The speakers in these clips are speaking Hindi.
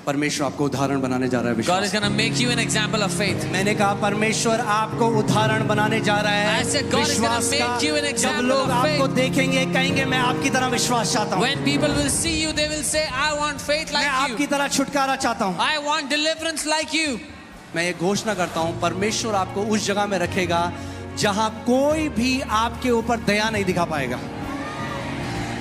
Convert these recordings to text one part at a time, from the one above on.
परमेश्वर आपको उदाहरण बनाने जा रहा है God विश्वास। is going to make you an example of faith. मैंने कहा परमेश्वर आपको उदाहरण बनाने जा रहा है I said God is gonna विश्वास make का। you an जब example लोग of आपको faith. देखेंगे कहेंगे मैं आपकी तरह विश्वास चाहता हूँ, When people will see you, they will say, I want faith मैं like आपकी you. तरह छुटकारा चाहता हूँ। I want deliverance like you. मैं ये घोषणा करता हूँ परमेश्वर आपको उस जगह में रखेगा जहां कोई भी आपके ऊपर दया नहीं दिखा पाएगा।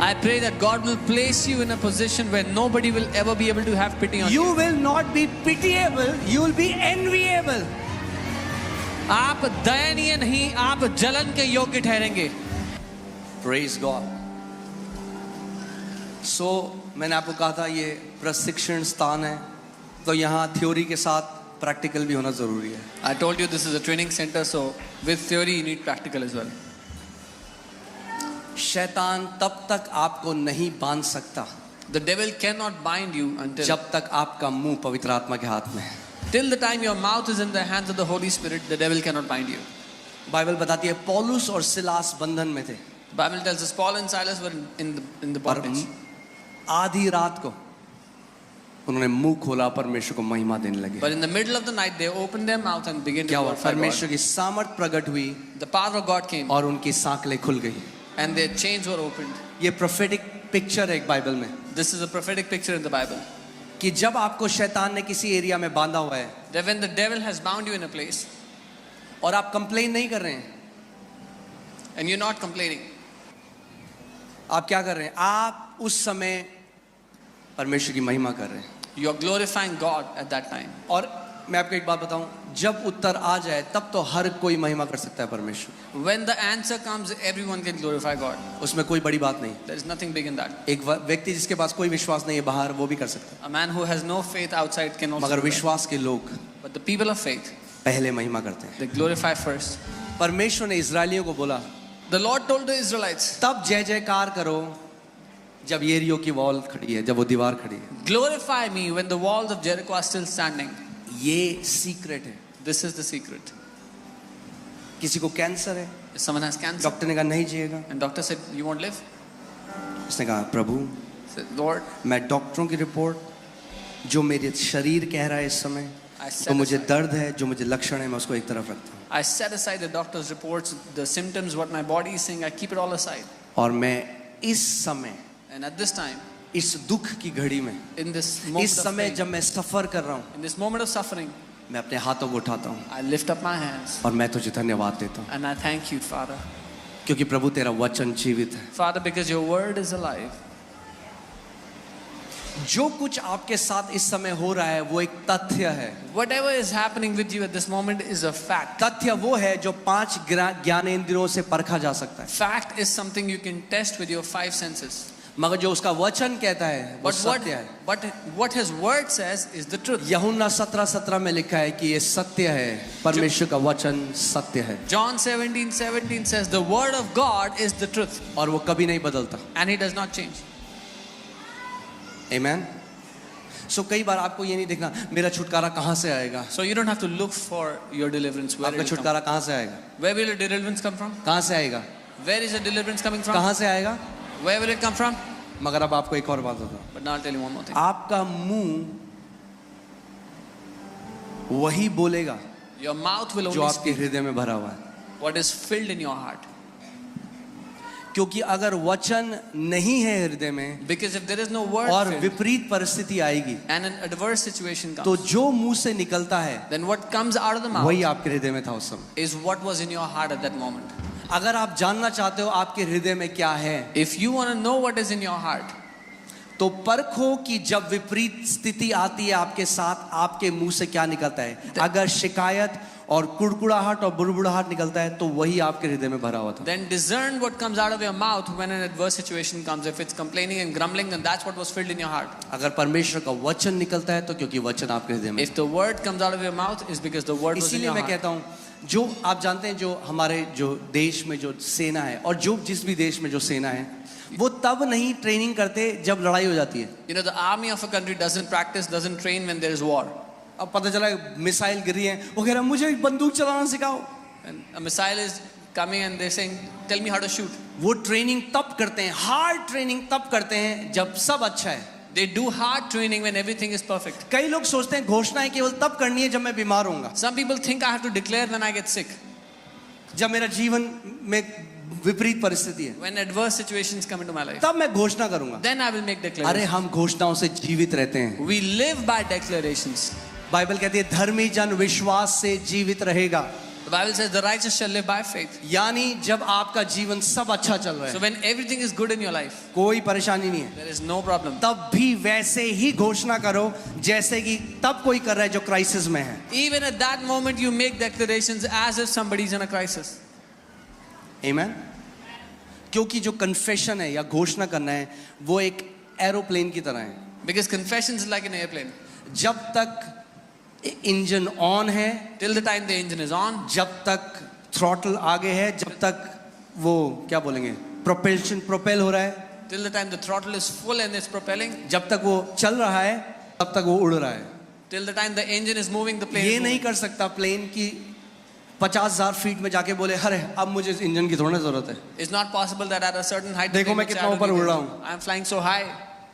I pray that God will place you in a position where nobody will ever be able to have pity on you. You will not be pitiable, you will be enviable. आप दयनीय नहीं, आप जलन के योग्य ठहरेंगे. Praise God. So मैंने आपको कहा था ये प्रशिक्षण स्थान है, तो यहाँ थ्योरी के साथ प्रैक्टिकल भी होना जरूरी है। I told you this is a training center, so with theory you need practical as well. शैतान तब तक आपको नहीं बांध सकता The devil cannot bind you until जब तक आपका मुंह पवित्र आत्मा के हाथ में है। till the time your mouth is in the hands of the Holy Spirit, the devil cannot bind you. Bible बताती है पौलुस और सिलास बंधन में थे, The Bible tells us Paul and Silas were in the पर bondage. आधी रात को उन्होंने मुंह खोला, परमेश्वर को महिमा देने लगे। But in the middle of the night, they opened their mouth and began to क्या हुआ? glorify परमेश्वर God. की सामर्थ प्रकट हुई The power of God came और उनकी सांकलें खुल गई। and their chains were opened. ये प्रोफेटिक पिक्चर है एक बाइबल में This is a prophetic picture in the Bible. कि जब आपको शैतान ने किसी एरिया में बांधा हुआ है That when the devil has bound you in a place और आप कंप्लेन नहीं कर रहे हैं, and you're not complaining, आप क्या कर रहे हैं? आप उस समय परमेश्वर की महिमा कर रहे हैं। you're glorifying God at that time. और मैं आपको एक बात बताऊं, जब उत्तर आ जाए तब तो हर कोई महिमा कर सकता है परमेश्वर, When the answer comes, everyone can glorify God. उसमें कोई बड़ी बात नहीं। There is nothing big in that. एक व्यक्ति जिसके पास कोई विश्वास नहीं है बाहर, वो भी कर सकता है, A man who has no faith outside can also मगर do that. विश्वास के लोग But the people of faith, पहले महिमा करते हैं। they glorify first. परमेश्वर ने इजरायलियों को बोला The Lord told the Israelites, तब जय जयकार करो जब येरियो की वॉल खड़ी है, जब वो दीवार खड़ी है। glorify me when the walls of Jericho are still standing. ये सीक्रेट है। This is the secret. किसी को कैंसर है, If someone has cancer doctor ने कहा नहीं जिएगा, and doctor said you won't live, उसने कहा प्रभु said, Lord, मैं डॉक्टरों की रिपोर्ट जो मेरे शरीर कह रहा है इस समय, I set तो मुझे aside- दर्द है, जो मुझे लक्षण है, मैं उसको एक तरफ रखता हूँ I set aside the doctor's reports, the symptoms, what my body is saying, I keep it all aside. और मैं इस समय And at this time, इस दुख की घड़ी में, in this moment इस of समय pain, जब मैं सफर कर रहा हूँ, in this moment of suffering, मैं अपने हाथों को उठाता हूँ I lift up my hands और मैं तुझे धन्यवाद देता हूँ, and I thank you, Father. क्योंकि प्रभु तेरा वचन जीवित है। Father, because your word is alive. जो कुछ आपके साथ इस समय हो रहा है वो एक तथ्य है। Whatever is happening with you at this moment is a fact. तथ्य वो है जो 5 ज्ञानेंद्रियों से परखा जा सकता है, Fact is something you can test with your 5 senses. मगर जो उसका वचन कहता है वो सत्य है। But what his word says is the truth. यूहन्ना 17:17 में लिखा है कि ये सत्य है, परमेश्वर का वचन सत्य है John 17:17 says the word of God is the truth और वो कभी नहीं बदलता। and he does not change. आमेन। सो कई बार आपको ये नहीं देखना मेरा छुटकारा कहाँ से आएगा, So you don't have to look for your deliverance. Where, आपका it will come. छुटकारा कहाँ से आएगा, Where will your deliverance come from? कहाँ से आएगा, Where is your deliverance coming from? कहाँ से आएगा। Where will it come from? मगर अब आपको एक और बात बताऊं, But now I'll tell you one more thing. आपका मुंह वही बोलेगा Your mouth will जो only आपके speak हृदय में भरा हुआ है, what is filled in your heart. क्योंकि अगर वचन नहीं है हृदय में Because if there is no word और filled विपरीत परिस्थिति आएगी and an adverse situation तो comes, जो मुंह से निकलता है then what comes out of the mouth वही आपके हृदय में था उस समय। is what was in your heart at that moment. अगर आप जानना चाहते हो आपके हृदय में क्या है, If you want to know what is in your heart, तो परखो कि जब विपरीत स्थिति आती है आपके साथ आपके मुंह से क्या निकलता है। अगर शिकायत और कुड़कुड़ाहट और बुड़बुड़ाहट निकलता है तो वही आपके हृदय में भरा हुआ था। then discern what comes out of your mouth when an adverse situation comes. If it's complaining and grumbling, then that's what was filled in your heart. अगर परमेश्वर का वचन निकलता है तो क्योंकि वचन आपके हृदय में। If the word comes out of your mouth, is because the word was in इसीलिए your मैं heart. कहता हूँ, जो आप जानते हैं जो हमारे जो देश में जो सेना है और जो जिस भी देश में जो सेना है वो तब नहीं ट्रेनिंग करते जब लड़ाई हो जाती है। You know, the army of a country doesn't practice, doesn't train when there is war. अब पता चला मिसाइल गिरी है, वो कह रहा है मुझे बंदूक चलाना सिखाओ। And a missile is coming and they're saying, tell me how to shoot. वो ट्रेनिंग तब करते हैं, हार्ड ट्रेनिंग तब करते हैं जब सब अच्छा है। They do hard training when everything is perfect. कई लोग सोचते हैं घोषणाएं केवल तब करनी है जब मैं बीमार होऊंगा, Some people think I have to declare when I get sick, जब मेरा जीवन में विपरीत परिस्थिति है, when adverse situations come into my life. तब मैं घोषणा करूंगा. Then I will make अरे declarations. हम घोषणाओं से जीवित रहते हैं. We live by declarations. Bible कहती है धर्मी जन विश्वास से जीवित रहेगा. The Bible says the righteous shall live by faith. यानी जब आपका जीवन सब अच्छा चल रहा So है, when everything is good in your life, कोई परेशानी नहीं है, there is no problem. तब भी वैसे ही घोषणा करो जैसे कि तब कोई कर रहा है जो क्राइसिस में है. Even at that moment you make declarations as if somebody is in a crisis. आमीन. क्योंकि जो कन्फेशन है या घोषणा करना है वो एक एरोप्लेन की तरह है. Because confession is like an airplane. जब तक इंजन ऑन है, Till the time the engine is on, जब तक थ्रॉटल आगे है, जब तक वो क्या बोलेंगे प्रोपेल हो रहा है, till the time the throttle is full and it's propelling, जब तक वो चल रहा है तब तक वो उड़ रहा है. till the time the engine is moving, the plane ये is नहीं moving. कर सकता प्लेन की 50,000 फीट में जाके बोले अरे अब मुझे इस इंजन की थोड़ी जरूरत है, It's not possible that at a certain height. देखो the मैं plane कितना will ऊपर say, उड़ रहा हूँ. I am flying so high,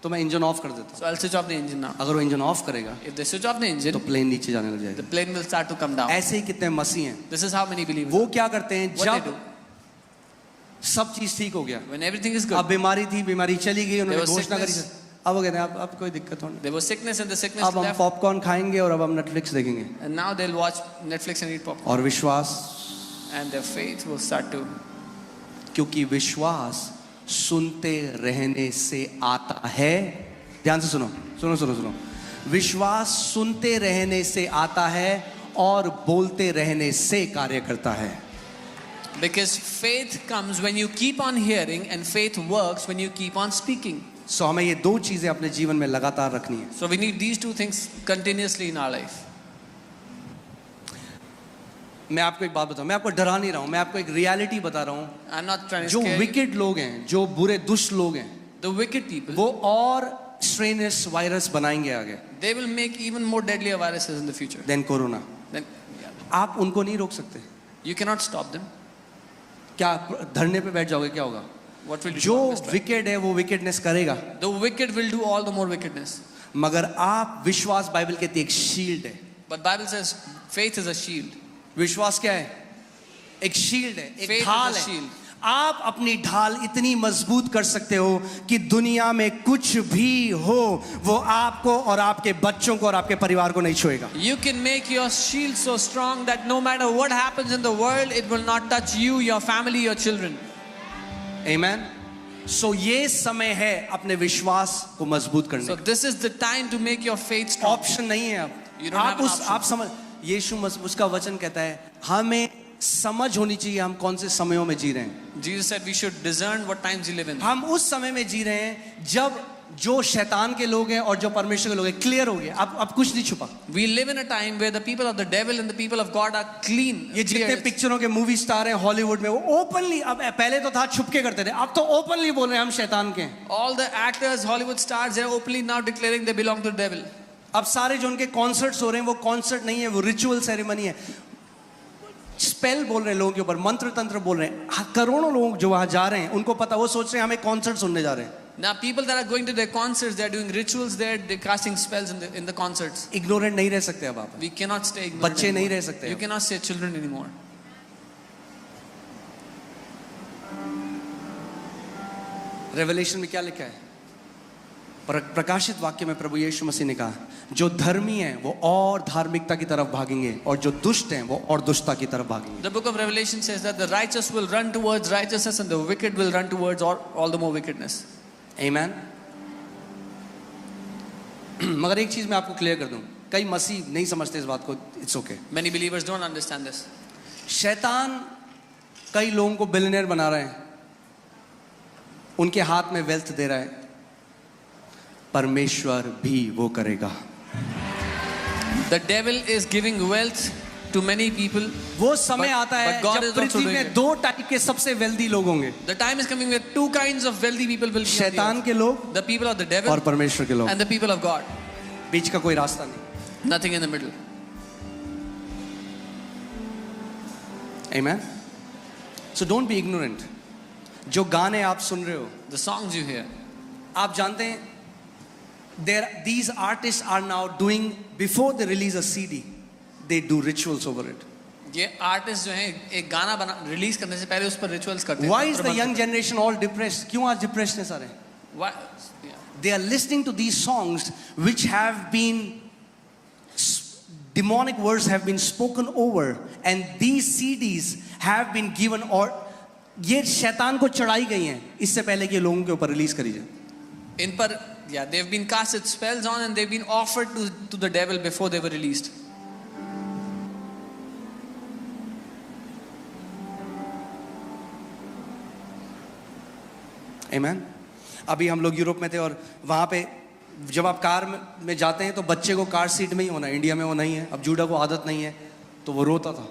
तो मैं इंजन ऑफ कर देता हूँ. so I'll switch off the engine now. अगर वो इंजन ऑफ करेगा If they switch off the तो engine, प्लेन नीचे जाने लग the जाएगा. plane will start to come down. ऐसे ही कितने मसीह हैं, This is how many believers. वो क्या करते हैं What they जब do सब चीज ठीक हो गया, when everything is अब good. बीमारी थी, बीमारी चली गई, उन्होंने There was घोषणा करी, sickness. अब वो कहते हैं अब कोई दिक्कत नहीं, There was sickness and the sickness अब हम left, पॉपकॉर्न खाएंगे और अब हम नेटफ्लिक्स देखेंगे. and now they'll watch Netflix and eat popcorn, और विश्वास, and their faith will start to. क्योंकि विश्वास सुनते रहने से आता है. ध्यान से सुनो सुनो सुनो सुनो. विश्वास सुनते रहने से आता है और बोलते रहने से कार्य करता है. Because faith comes when you keep on hearing, and faith works when you keep on speaking. सो हमें ये दो चीजें अपने जीवन में लगातार रखनी है. So we need these two things continuously in our life. मैं आपको एक बात बताऊं, मैं आपको डरा नहीं रहा हूं, मैं आपको एक रियलिटी बता रहा हूं. I'm not trying to जो scare you. विकेट लोग हैं, जो बुरे दुष्ट लोग हैं, The wicked people, वो और स्ट्रेनस वायरस बनाएंगे आगे they will make even more deadlier viruses in the future. Then corona. Then आप उनको नहीं रोक सकते. you cannot stop them. क्या आप धरने पे बैठ जाओगे, क्या होगा? What will you जो do? Just try. विकेट है वो विकेटनेस करेगा, The wicked will do all the more wickedness. मगर आप विश्वास, बाइबल कहती है एक शील्ड है. But Bible says faith is a shield. विश्वास क्या है? एक शील्ड है, एक Faith is ढाल a है. shield. आप अपनी ढाल इतनी मजबूत कर सकते हो कि दुनिया में कुछ भी हो वो आपको और आपके बच्चों को और आपके परिवार को नहीं छुएगा. You can make your shield so strong that no matter what happens in the world, it will not touch you, your family, your children. आमेन. सो ये समय है अपने विश्वास को मजबूत करने So का. this is the time to make your faith strong. Option नहीं है You अब. don't have आप an उस option. आप समझ, यीशु उसका वचन कहता है हमें समझ होनी चाहिए हम कौन से समयों में जी रहे हैं. Jesus said we should discern what times we live in. हम उस समय में जी रहे हैं जब जो शैतान के लोग हैं और जो परमेश्वर के लोग हैं क्लियर हो गए. अब कुछ नहीं छुपा. We live in a time where the people of the devil and the people of God are clean. ये जितने clear. पिक्चरों के मूवी स्टार हैं हॉलीवुड में वो ओपनली, अब पहले तो था छुपके करते थे, अब तो ओपनली बोल रहे हैं हम शैतान के हैं. All the actors, Hollywood stars, they're openly now declaring they belong to the devil. अब सारे जो उनके कॉन्सर्ट्स हो रहे हैं वो कॉन्सर्ट नहीं है, वो रिचुअल सेरेमनी है. स्पेल बोल रहे हैं लोगों के ऊपर, मंत्र तंत्र बोल रहे हैं. करोड़ों लोग जो वहां जा रहे हैं उनको पता, वो सोच रहे हैं हम एक कॉन्सर्ट सुनने जा रहे हैं. Now people that are going to their concerts, they're doing rituals there, they're casting spells in the concerts. Ignorant नहीं रह सकते अब आप. We cannot stay ignorant बच्चे नहीं anymore. रह सकते You अब. cannot say children anymore. Revelation में क्या लिखा है? प्रकाशित वाक्य में प्रभु यीशु मसीह ने कहा जो धर्मी हैं वो और धार्मिकता की तरफ भागेंगे और जो दुष्ट हैं वो और दुष्टता की तरफ भागेंगे. The book of Revelation says that the righteous will run towards righteousness and the wicked will run towards all the more wickedness. आमीन. मगर एक चीज मैं आपको क्लियर कर दूं, कई मसीह नहीं समझते इस बात को. It's okay. Many believers don't understand this. शैतान कई लोगों को बिलियनियर बना रहे हैं, उनके हाथ में वेल्थ दे रहा है. परमेश्वर भी वो करेगा. The devil is giving wealth to many people. वो समय But- आता है but God जब is also पृथ्वी doing में it. 2 टाइप के सबसे वेल्दी लोग होंगे. The time is coming where two kinds of wealthy people will be on the शैतान earth. के लोग The people of the devil और परमेश्वर के लोग. and the people of God. बीच का कोई रास्ता नहीं. Nothing in the middle. आमीन. So don't be ignorant. जो गाने आप सुन रहे हो, The songs you hear, आप जानते हैं these artists are now doing, before they release a CD, they do rituals over it. ये आर्टिस्ट जो हैं एक गाना बना रिलीज करने से पहले उस पर रिचुअल्स करते हैं. Why is the young generation all depressed? क्यों आज depressed हैं सारे? Why? Yeah. They are listening to these songs which have been, demonic words have been spoken over, and these CDs have been given, और ये शैतान को चढ़ाई गई हैं इससे पहले कि लोगों के ऊपर रिलीज करी जाए. इन पर they've been casted spells on and they've been offered to the devil before they were released. Amen. अभी हम लोग यूरोप में थे और वहाँ पे जब आप कार में जाते हैं तो बच्चे को कार सीट में ही होना है. इंडिया में वो नहीं है. अब जूडा को आदत नहीं है तो वो रोता था.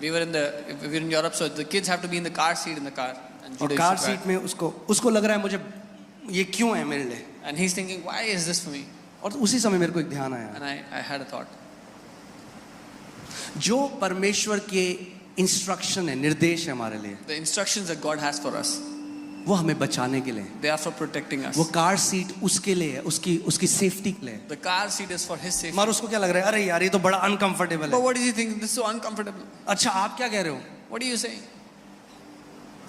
We were in Europe, so the kids have to be in the car seat in the car. And और कार सीट में उसको लग रहा है मुझे ये क्यों है मेरे लिए. And he's thinking, why is this for me? और उसी समय मेरे को एक ध्यान आया. And I had a thought. जो परमेश्वर के इंस्ट्रक्शन है, निर्देश है हमारे लिए, The instructions that God has for us, वो हमें बचाने के लिए. they are for protecting us. वो कार सीट उसके लिए है, उसकी सेफ्टी के लिए. The car seat is for his safety. मगर उसको क्या लग रहा है, अरे यार ये तो बड़ा अनकंफर्टेबल But है. what is he thinking? This is so uncomfortable. अच्छा आप क्या कह रहे हो? What are you saying?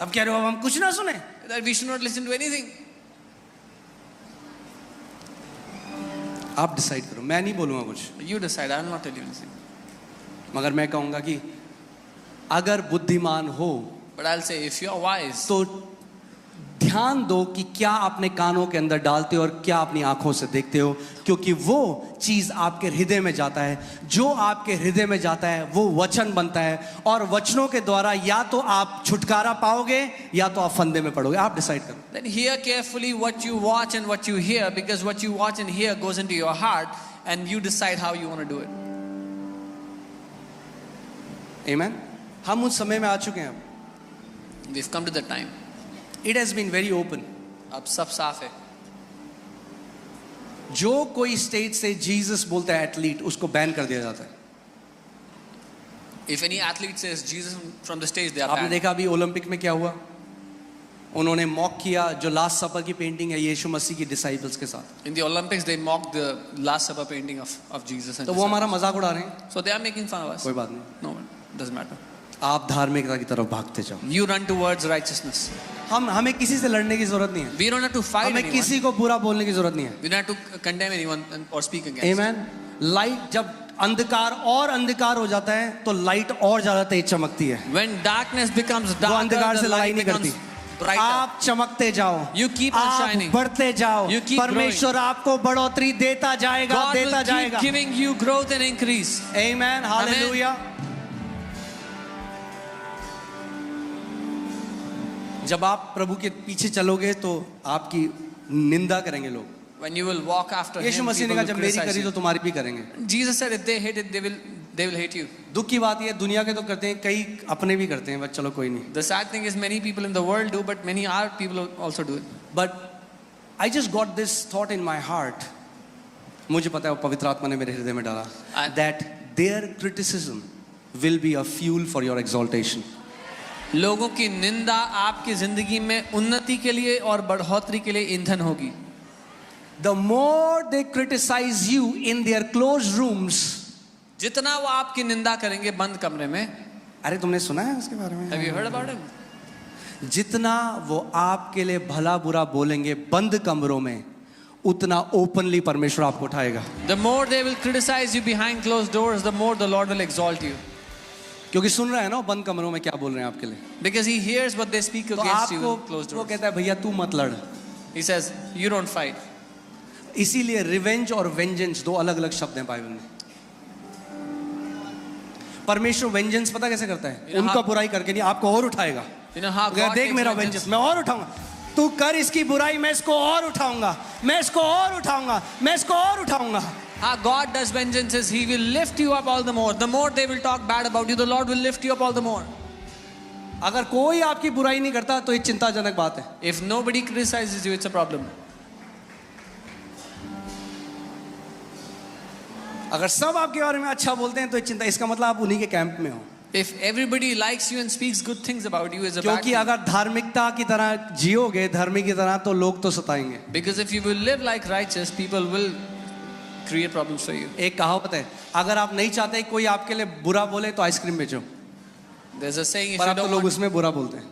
अब कह रहे हो अब हम कुछ ना सुने? That we should not listen to anything. आप डिसाइड करो, मैं नहीं बोलूँगा कुछ. You decide. I will not tell you anything. मगर मैं कहूँगा कि अगर बुद्धिमान हो But I'll say, if you are wise, तो ध्यान दो कि क्या अपने कानों के अंदर डालते हो और क्या अपनी आंखों से देखते हो, क्योंकि वो चीज आपके हृदय में जाता है. जो आपके हृदय में जाता है वो वचन बनता है, और वचनों के द्वारा या तो आप छुटकारा पाओगे या तो आप फंदे में पड़ोगे. आप डिसाइड करो. then hear carefully what you watch and what you hear, because what you watch and hear goes into your heart, and you decide how you want to do it. Amen. हम उस समय में आ चुके हैं. अब We've come to the time. It has been very open. अब सब साफ है. जो कोई स्टेज से जीसस बोलता है एथलीट, उसको बैन कर दिया जाता है. If any athlete says Jesus from the stage, they are आपने banned. देखा अभी ओलंपिक में क्या हुआ. उन्होंने मॉक किया जो लास्ट सपर की पेंटिंग है यीशु मसीह की डिसाइपल्स के साथ. In the Olympics, they mocked the Last Supper painting of Jesus. And तो वो हमारा मजाक उड़ा रहे हैं. so they are making fun of us. कोई बात नहीं. No, doesn't matter. आप धार्मिकता की तरफ भागते जाओ. You run towards righteousness. हमें किसी से लड़ने की जरूरत नहीं है. We don't have to fight हमें anyone. किसी को बुरा बोलने की जरूरत नहीं है. We don't have to condemn anyone or speak against. Amen. Light जब अंधकार और अंधकार हो जाता है तो लाइट और ज्यादा तेज चमकती है. When darkness becomes वो darker, अंधकार से the लड़ाई light नहीं करती. becomes brighter. आप चमकते जाओ. You keep on आप shining. बढ़ते जाओ. You keep परमेश्वर आपको बढ़ोतरी देता जाएगा, God will देता keep जाएगा. giving you growth and increase. Amen. Hallelujah. जब आप प्रभु के पीछे चलोगे तो आपकी निंदा करेंगे लोग. When you will walk after Yeshu him, मसीह ने people कहा will जब मेरी criticize करी तो you. तुम्हारी भी करेंगे. Jesus said if they hate it, they will hate you. दुख की बात ये है, दुनिया के तो करते हैं, कई अपने भी करते हैं, बस चलो कोई नहीं. The sad thing is many people in the world do, but many other people also do it. But I just got this thought in my heart. मुझे पता है वो पवित्र आत्मा ने मेरे हृदय में डाला. That their criticism will be a fuel for your exaltation. लोगों की निंदा आपकी जिंदगी में उन्नति के लिए और बढ़ोतरी के लिए ईंधन होगी. The more they criticize you in their closed rooms. जितना वो आपकी निंदा करेंगे बंद कमरे में. अरे तुमने सुना है उसके बारे में? Have you heard about him? जितना वो आपके लिए भला बुरा बोलेंगे बंद कमरों में, उतना ओपनली परमेश्वर आपको उठाएगा. The more they will criticize you behind closed doors, the more the Lord will exalt you. क्योंकि सुन रहा है ना बंद कमरों में क्या बोल रहे हैं आपके लिए. Because he hears what they speak तो against you आपको in closed वो doors. कहता है भैया तू मत लड़. He says, you don't fight. इसीलिए रिवेंज और वेंजेंस दो अलग अलग शब्द हैं बाइबल में. परमेश्वर वेंजेंस पता कैसे करता है? उनका बुराई करके नहीं, आपको और उठाएगा. You know how God देख takes मेरा vengeance? वेंजेंस मैं और उठाऊंगा. तू कर इसकी बुराई, मैं इसको और उठाऊंगा, मैं इसको और उठाऊंगा, मैं इसको और उठाऊंगा. How God does vengeance is He will lift you up all the more. The more they will talk bad about you, the Lord will lift you up all the more. अगर कोई आपकी बुराई नहीं करता तो ये चिंताजनक बात है. If nobody criticizes you, it's a problem. अगर सब आपके बारे में अच्छा बोलते हैं तो ये चिंता, इसका मतलब आप उन्हीं के कैंप में हो. If everybody likes you and speaks good things about you, is a bad क्योंकि thing. अगर धार्मिकता की तरह जियोगे, धर्मी की तरह, तो लोग तो सताएंगे. Because if you will live like righteous, people will create problems for you. एक कहावत है, अगर आप नहीं चाहते कोई आपके लिए बुरा बोले तो आइसक्रीम बेचो. There's a saying, if पर you अब तो don't लोग want, उसमें बुरा बोलते हैं.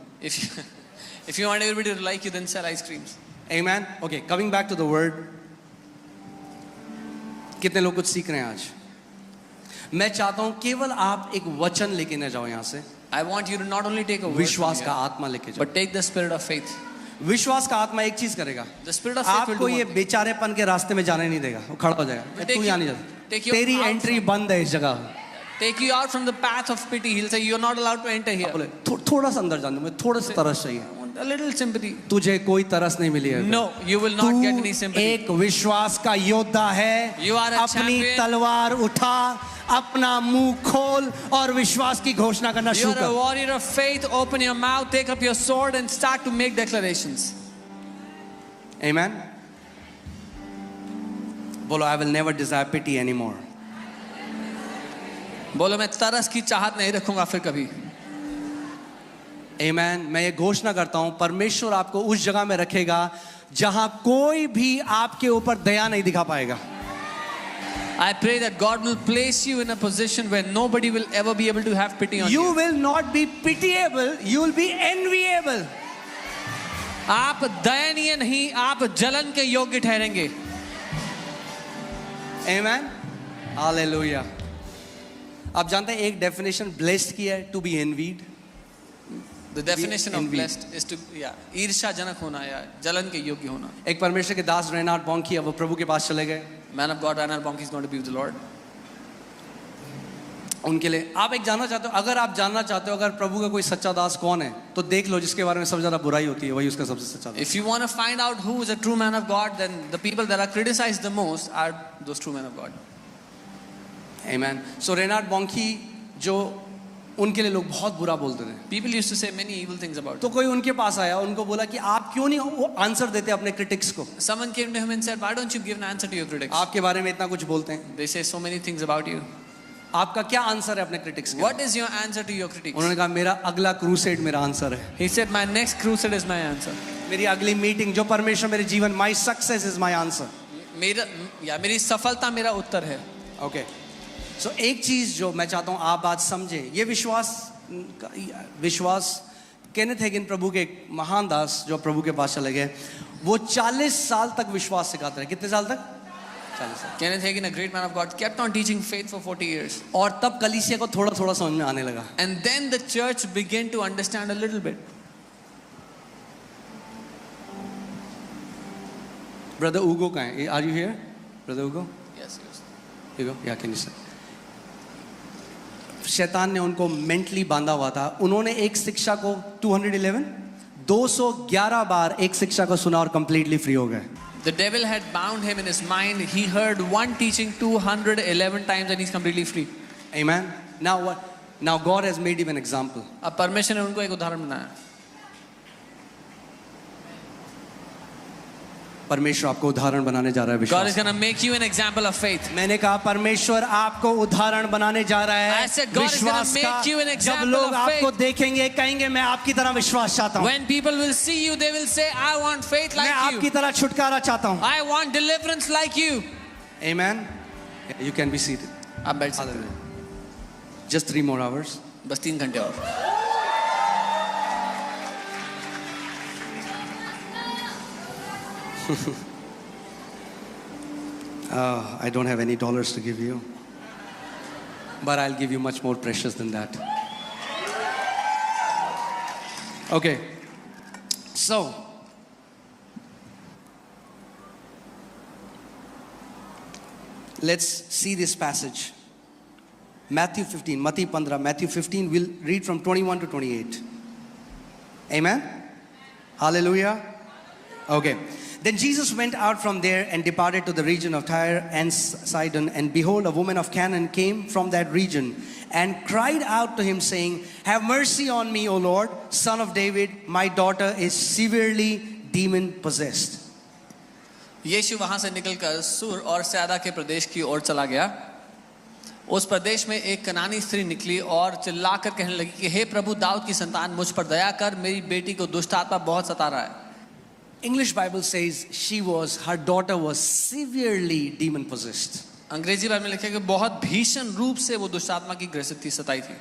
if you want everybody to like you, then sell ice creams. Amen. Okay, coming back to the word. कितने लोग कुछ सीख रहे हैं आज? मैं चाहता हूं केवल आप एक वचन लेके न जाओ यहां से, I want you to not only take a word विश्वास from का here, आत्मा लेके जाओ. but take the spirit of faith. विश्वास का आत्मा एक चीज करेगा, The spirit of faith will आपको do ये one thing. बेचारेपन के रास्ते में जाने नहीं देगा. वो खड़ा हो जाएगा, Take तू you- यहाँ नहीं जा, take you तेरी out एंट्री बंद है इस जगह. Take you out from the path of pity. He'll say, you're not allowed to enter here. बोले थोड़ा सा अंदर जाने, मुझे थोड़ा सा तरस चाहिए. I want a little sympathy. तुझे कोई तरस नहीं मिली है. No, you will not get any तू sympathy. एक विश्वास का योद्धा है. You are a अपनी champion. तलवार उठा, अपना मुंह खोल और विश्वास की घोषणा करना शुरू You're a कर. warrior of faith. Open your mouth, take up your sword, and start to make declarations. Amen. बोलो, I will never desire pity anymore. बोलो, मैं तरस की चाहत नहीं रखूंगा फिर कभी. Amen. मैं ये घोषणा करता हूं, परमेश्वर आपको उस जगह में रखेगा जहां कोई भी आपके ऊपर दया नहीं दिखा पाएगा. I pray that God will place you in a position where nobody will ever be able to have pity on You you. will not be pitiable, you will be enviable. आप दयनीय नहीं, आप जलन के योग्य ठहरेंगे. Amen. Hallelujah. आप जानते हैं एक डेफिनेशन ब्लेस्ड की है, to be envied. The definition of envy. blessed is to, ईर्ष्याजनक होना या जलन के योग्य होना. एक परमेश्वर के दास रेनार्ड बॉन्की, अब वो प्रभु के पास चले गए. Man of God, Reinhard Bonnke is going to be with the Lord. उनके लिए आप एक जानना चाहते हो, अगर आप जानना चाहते हो अगर प्रभु का कोई सच्चा दास कौन है, तो देख लो जिसके बारे में सबसे ज्यादा बुराई होती है वही उसका सबसे सच्चा दास. If you want to find out who is a true man of God, then the people that are criticized the most are those true men of God. Amen. So Reinhard Bonnke जो उनके लिए लोग बहुत बुरा बोलते थे, People used to say many evil things about तो him. कोई उनके पास आया, उनको बोला कि आप क्यों नहीं वो आंसर देते अपने क्रिटिक्स को. Someone came to him and said, why don't you give an answer to your critics? आपके बारे में इतना कुछ बोलते हैं, They say so many things about you. आपका क्या आंसर है अपने क्रिटिक्स के? What is your answer to your critics? उन्होंने कहा मेरा अगला क्रूसेड मेरा आंसर है. He said, my next crusade is my answer. मेरी अगली मीटिंग जो परमेश्वर मेरे जीवन, my success is my answer. मेरी सफलता मेरा उत्तर है. ओके. सो एक चीज जो मैं चाहता हूं आप आज समझे, ये विश्वास केनेथ हेगिन प्रभु के एक महान दास जो प्रभु के पास चले गए, वो 40 साल तक विश्वास सिखाते रहे. कितने साल तक? 40 साल. Kenneth Hagin, a great man of God, kept on teaching faith for 40 years. और तब कलीसिया को थोड़ा थोड़ा समझ में आने लगा. And then the church began to understand a little bit. Brother उगो कहाँ है? आर यू हियर ब्रदर उगो? Yes, yes. उगो या कैन यू से? शैतान ने उनको मेंटली बांधा हुआ था. उन्होंने एक शिक्षा को 211 बार एक शिक्षा को सुना और कंप्लीटली फ्री हो गए. The devil had bound him in his mind. He heard one teaching 211 times and he's completely free. Amen. Now what? Now God has made him an example. अब परमेश्वर ने उनको एक उदाहरण बनाया. परमेश्वर आपको उदाहरण बनाने जा रहा है God is विश्वास. going to make you an example of faith. मैंने कहा परमेश्वर आपको उदाहरण बनाने जा रहा है I said God is gonna विश्वास make का. you an जब example लोग of आपको faith. देखेंगे कहेंगे मैं आपकी तरह विश्वास चाहता हूँ, When people will see you, they will say, I want faith मैं like आपकी you. तरह छुटकारा चाहता हूँ. I want deliverance like you. Amen. You can be seated. आप बैठ सकते हैं. Just 3 more hours. बस 3 घंटे और. I don't have any dollars to give you, but I'll give you much more precious than that. Okay. So, let's see this passage. Matthew 15, Mati 15, Matthew 15, we'll read from 21 to 28. Amen? Hallelujah. Okay. Then Jesus went out from there and departed to the region of Tyre and Sidon. And behold, a woman of Canaan came from that region and cried out to him, saying, have mercy on me, O Lord, son of David. My daughter is severely demon possessed. यीशु वहां से निकलकर सूर और सैदा के प्रदेश की ओर चला गया. उस प्रदेश में एक कनानी स्त्री निकली और चिल्लाकर कहने लगी कि हे प्रभु दाऊद की संतान, मुझ पर दया कर, मेरी बेटी को दुष्ट आत्मा बहुत सता रहा है। English Bible says her daughter was severely demon possessed. अंग्रेजी बाइबल में लिखा है कि बहुत भीषण रूप से वो दुष्ट आत्मा की ग्रसित थी, सताई थी।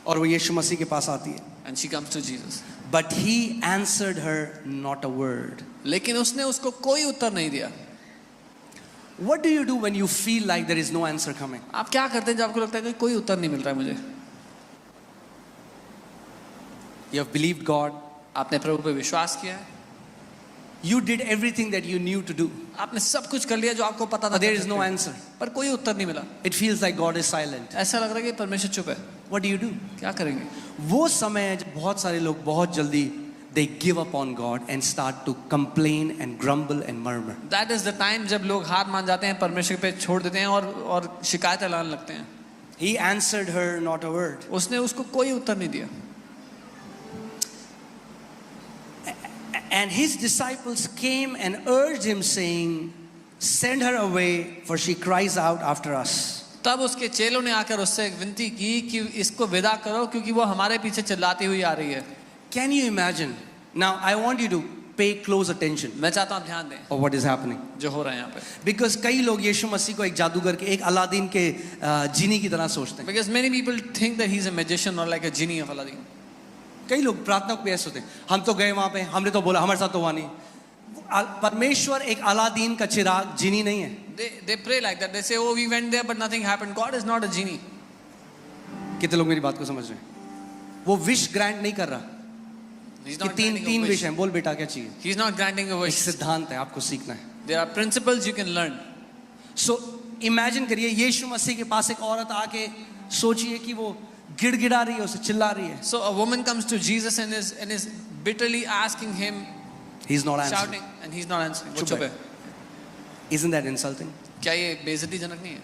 और वो यीशु मसीह के पास आती है। And she comes to Jesus. But he answered her not a word. लेकिन उसने उसको कोई उत्तर नहीं दिया। What do you do when you feel like there is no answer coming? आप क्या करते हैं जब आपको लगता है कि कोई उत्तर नहीं मिल रहा है मुझे? You have believed God. आपने प्रभु पे विश्वास किया है। You did everything that you knew to do. आपने सब कुछ कर लिया जो आपको पता था। But there is no answer. पर कोई उत्तर नहीं मिला। It feels like God is silent. ऐसा लग रहा है कि परमेश्वर चुप है। What do you do? क्या करेंगे? वो समय है जब बहुत सारे लोग बहुत जल्दी they give up on God and start to complain and grumble and murmur. That is the time जब लोग हार मान जाते हैं, परमेश्वर पे छोड़ देते हैं और शिकायतें लाने लगते हैं। He answered her not a word. उसने उसको कोई उत्तर नहीं दिया। And his disciples came and urged him saying, send her away for she cries out after us. तब उसके चेलों ने आकर उससे विनती की कि इसको विदा करो क्योंकि वो हमारे पीछे चिल्लाती हुई आ रही है। Can you imagine? Now I want you to pay close attention मैं चाहता हूँ ध्यान दें of what is happening. जो हो रहा है यहाँ पे। Because कई लोग यीशु मसीह को एक जादूगर के, एक अलादीन के जीनी की तरह सोचते हैं। Because many people think that he's a magician or like a genie of Aladdin. कई लोग प्रार्थना को भी ऐसे होते हैं, हम तो गए वहां पे, हमने तो बोला, हमारे साथ तो हुआ नहीं। परमेश्वर एक अलादीन का चिराग जीनी नहीं है। They pray like that. They say, oh, we went there but nothing happened. God is not a genie. कितने लोग मेरी बात को समझ रहे हैं? वो विश ग्रांट नहीं कर रहा He's कि not तीन granting a विश wish. हैं, बोल बेटा क्या चाहिए। He's not granting a एक wish. सिद्धांत है, आपको सीखना है। There are principles you can learn. So imagine करिए यीशु मसीह के पास एक औरत आके, सोचिए कि वो गिड़गिड़ा रही है, उसे चिल्ला रही है। So a woman comes to Jesus and is bitterly asking him, He's not answering. shouting, and he's not answering. वो चुप चुप है। है। Isn't that insulting? क्या ये बेइज्जतीजनक नहीं है?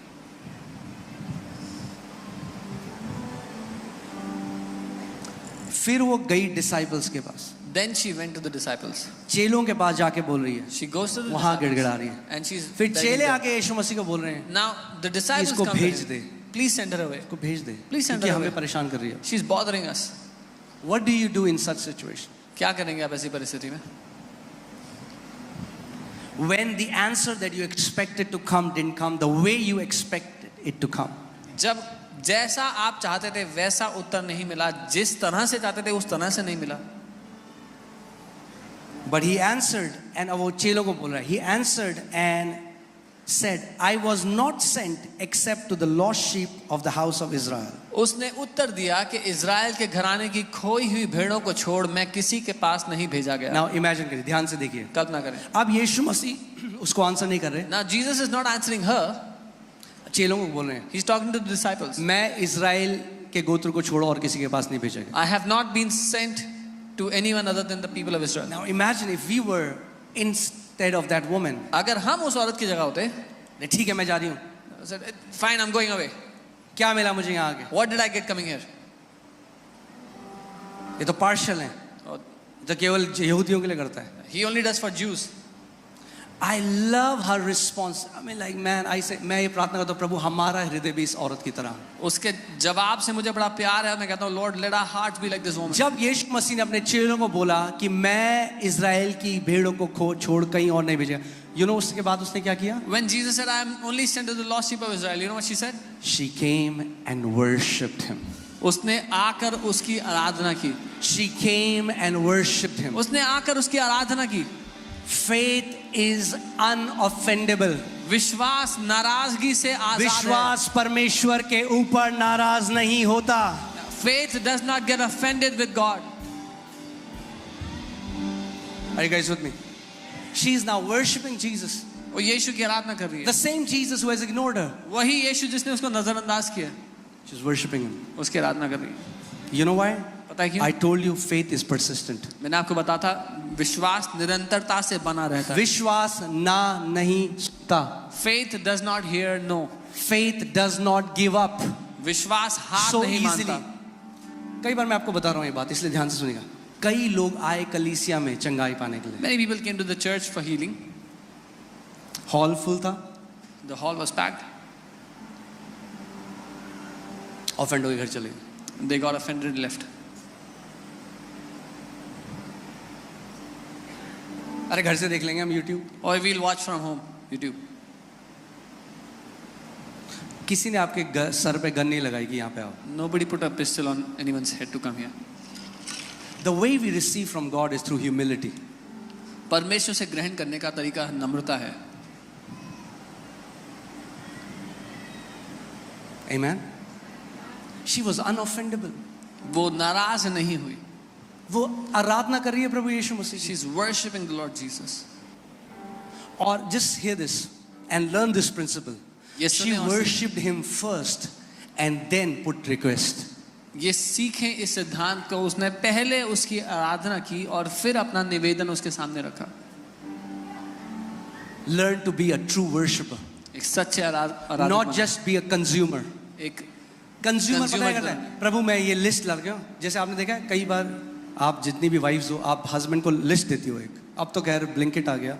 फिर वो गई डिसाइपल्स के पास, Then she went to the disciples. चेलों के पास जाके बोल रही है, She goes to the वहां disciples गिड़गिड़ा रही है। and she's फिर begging चेले them. आके यीशु मसीह को बोल रहे हैं, Now the disciples इसको come to भेज him. They, Please send her away. इसको भेज दे, Please send क्योंकि her हमें away. परेशान कर रही है। She's bothering us. What do you do in such situation? क्या करेंगे आप ऐसी परिस्थिति में? When the answer that you expected to come didn't come the way you expected it to come. जब जैसा आप चाहते थे वैसा उत्तर नहीं मिला, जिस तरह से चाहते थे उस तरह से नहीं मिला। But he answered, and वो चेलों को बोल रहा है, he answered and said, I was not sent except to the lost sheep of the house of Israel. उसने उत्तर दिया कि इज़राइल के घराने की खोई हुई भेड़ों को छोड़ मैं किसी के पास नहीं भेजा गया। Now imagine करिए, ध्यान से देखिए। कल्पना करें। अब यीशु मसीह उसको आंसर नहीं कर रहे, Now Jesus is not answering her. चेलों को बोल रहे हैं, He's talking to the disciples. मैं इज़राइल के गोत्र को छोड़ो और किसी के पास नहीं भेजा गया। I have not been sent to anyone other than the people of Israel. Now imagine if we were instead of that woman, अगर हम उस औरत की जगह होते, ठीक है मैं जा रही हूँ, said, fine, I'm going away. क्या मिला मुझे यहाँ आके? What did I get coming here? ये तो पार्शल है, Oh, तो केवल यहूदियों के लिए करता है। he only does for Jews. I love her response. I mean like man, I say, मैं ये प्रार्थना करता हूँ प्रभु हमारा हृदय भी इस औरत की तरह। उसके जवाब से मुझे बड़ा प्यार है। मैं कहता हूँ Lord, let our hearts be like this woman. जब यीशु मसीह ने अपने चेलों को बोला कि मैं इज़राइल की भेड़ों को छोड़ कहीं और नहीं भेजा, you know उसके बाद उसने क्या किया? When Jesus said, I am only sent to the lost sheep of Israel, you know what she said? She came and worshipped him. उसने आकर उसकी आराधना की। She came and worshipped him. उसने आकर उसकी आराधना की। Faith is unoffendable. विश्वास नाराजगी से आजाद है। विश्वास परमेश्वर के ऊपर नाराज नहीं होता। Faith does not get offended with God. Are you guys with me? She is now worshiping Jesus. वो यीशु की आराधना कर रही The है। same Jesus who has ignored her. वही यीशु जिसने उसको नजरअंदाज किया, She's worshiping him. उसकी आराधना कर रही है। You know why? पता है क्यों? I told you faith is persistent. मैंने आपको बताया था विश्वास निरंतरता से बना रहता है। विश्वास ना नहीं सुनता. Faith does not hear no. Faith does not give up विश्वास हार so नहीं easily. मानता। कई बार मैं आपको बता रहा हूँ ये बात, इसलिए ध्यान से सुनिएगा। कई लोग आए कलीसिया में चंगाई पाने के लिए, Many people came to the church for healing. Hall full था, The hall was packed. Offend होकर घर चले गए। They got offended and left. अरे घर से देख लेंगे हम YouTube. Or we'll watch from home, YouTube. किसी ने आपके सर पे गन नहीं लगाई कि यहाँ पे आओ। Nobody put a pistol on anyone's head to come here. The way we receive from God is through humility. परमेश्वर से ग्रहण करने का तरीका नम्रता है। Amen. She was unoffendable. वो नाराज नहीं हुई। वो आराधना कर रही है प्रभु यीशु मसीह की। She's worshiping the Lord Jesus. और just hear this and learn this principle. ये She सुने और worshipped him first and then put request. ये सीखें इस सिद्धांत को। उसने पहले उसकी आराधना की और फिर अपना निवेदन उसके सामने रखा। Learn to be a true worshipper. एक सच्चे आराधना। Not just be a consumer. एक कंज्यूमर पता है Consumer कहता है प्रभु मैं ये लिस्ट ला रहा हूँ। जैसे आपने देखा है कई बार आप जितनी भी वाइफ्स हो आप हस्बैंड को लिस्ट देती हो एक। अब तो खैर ब्लिंकिट आ गया,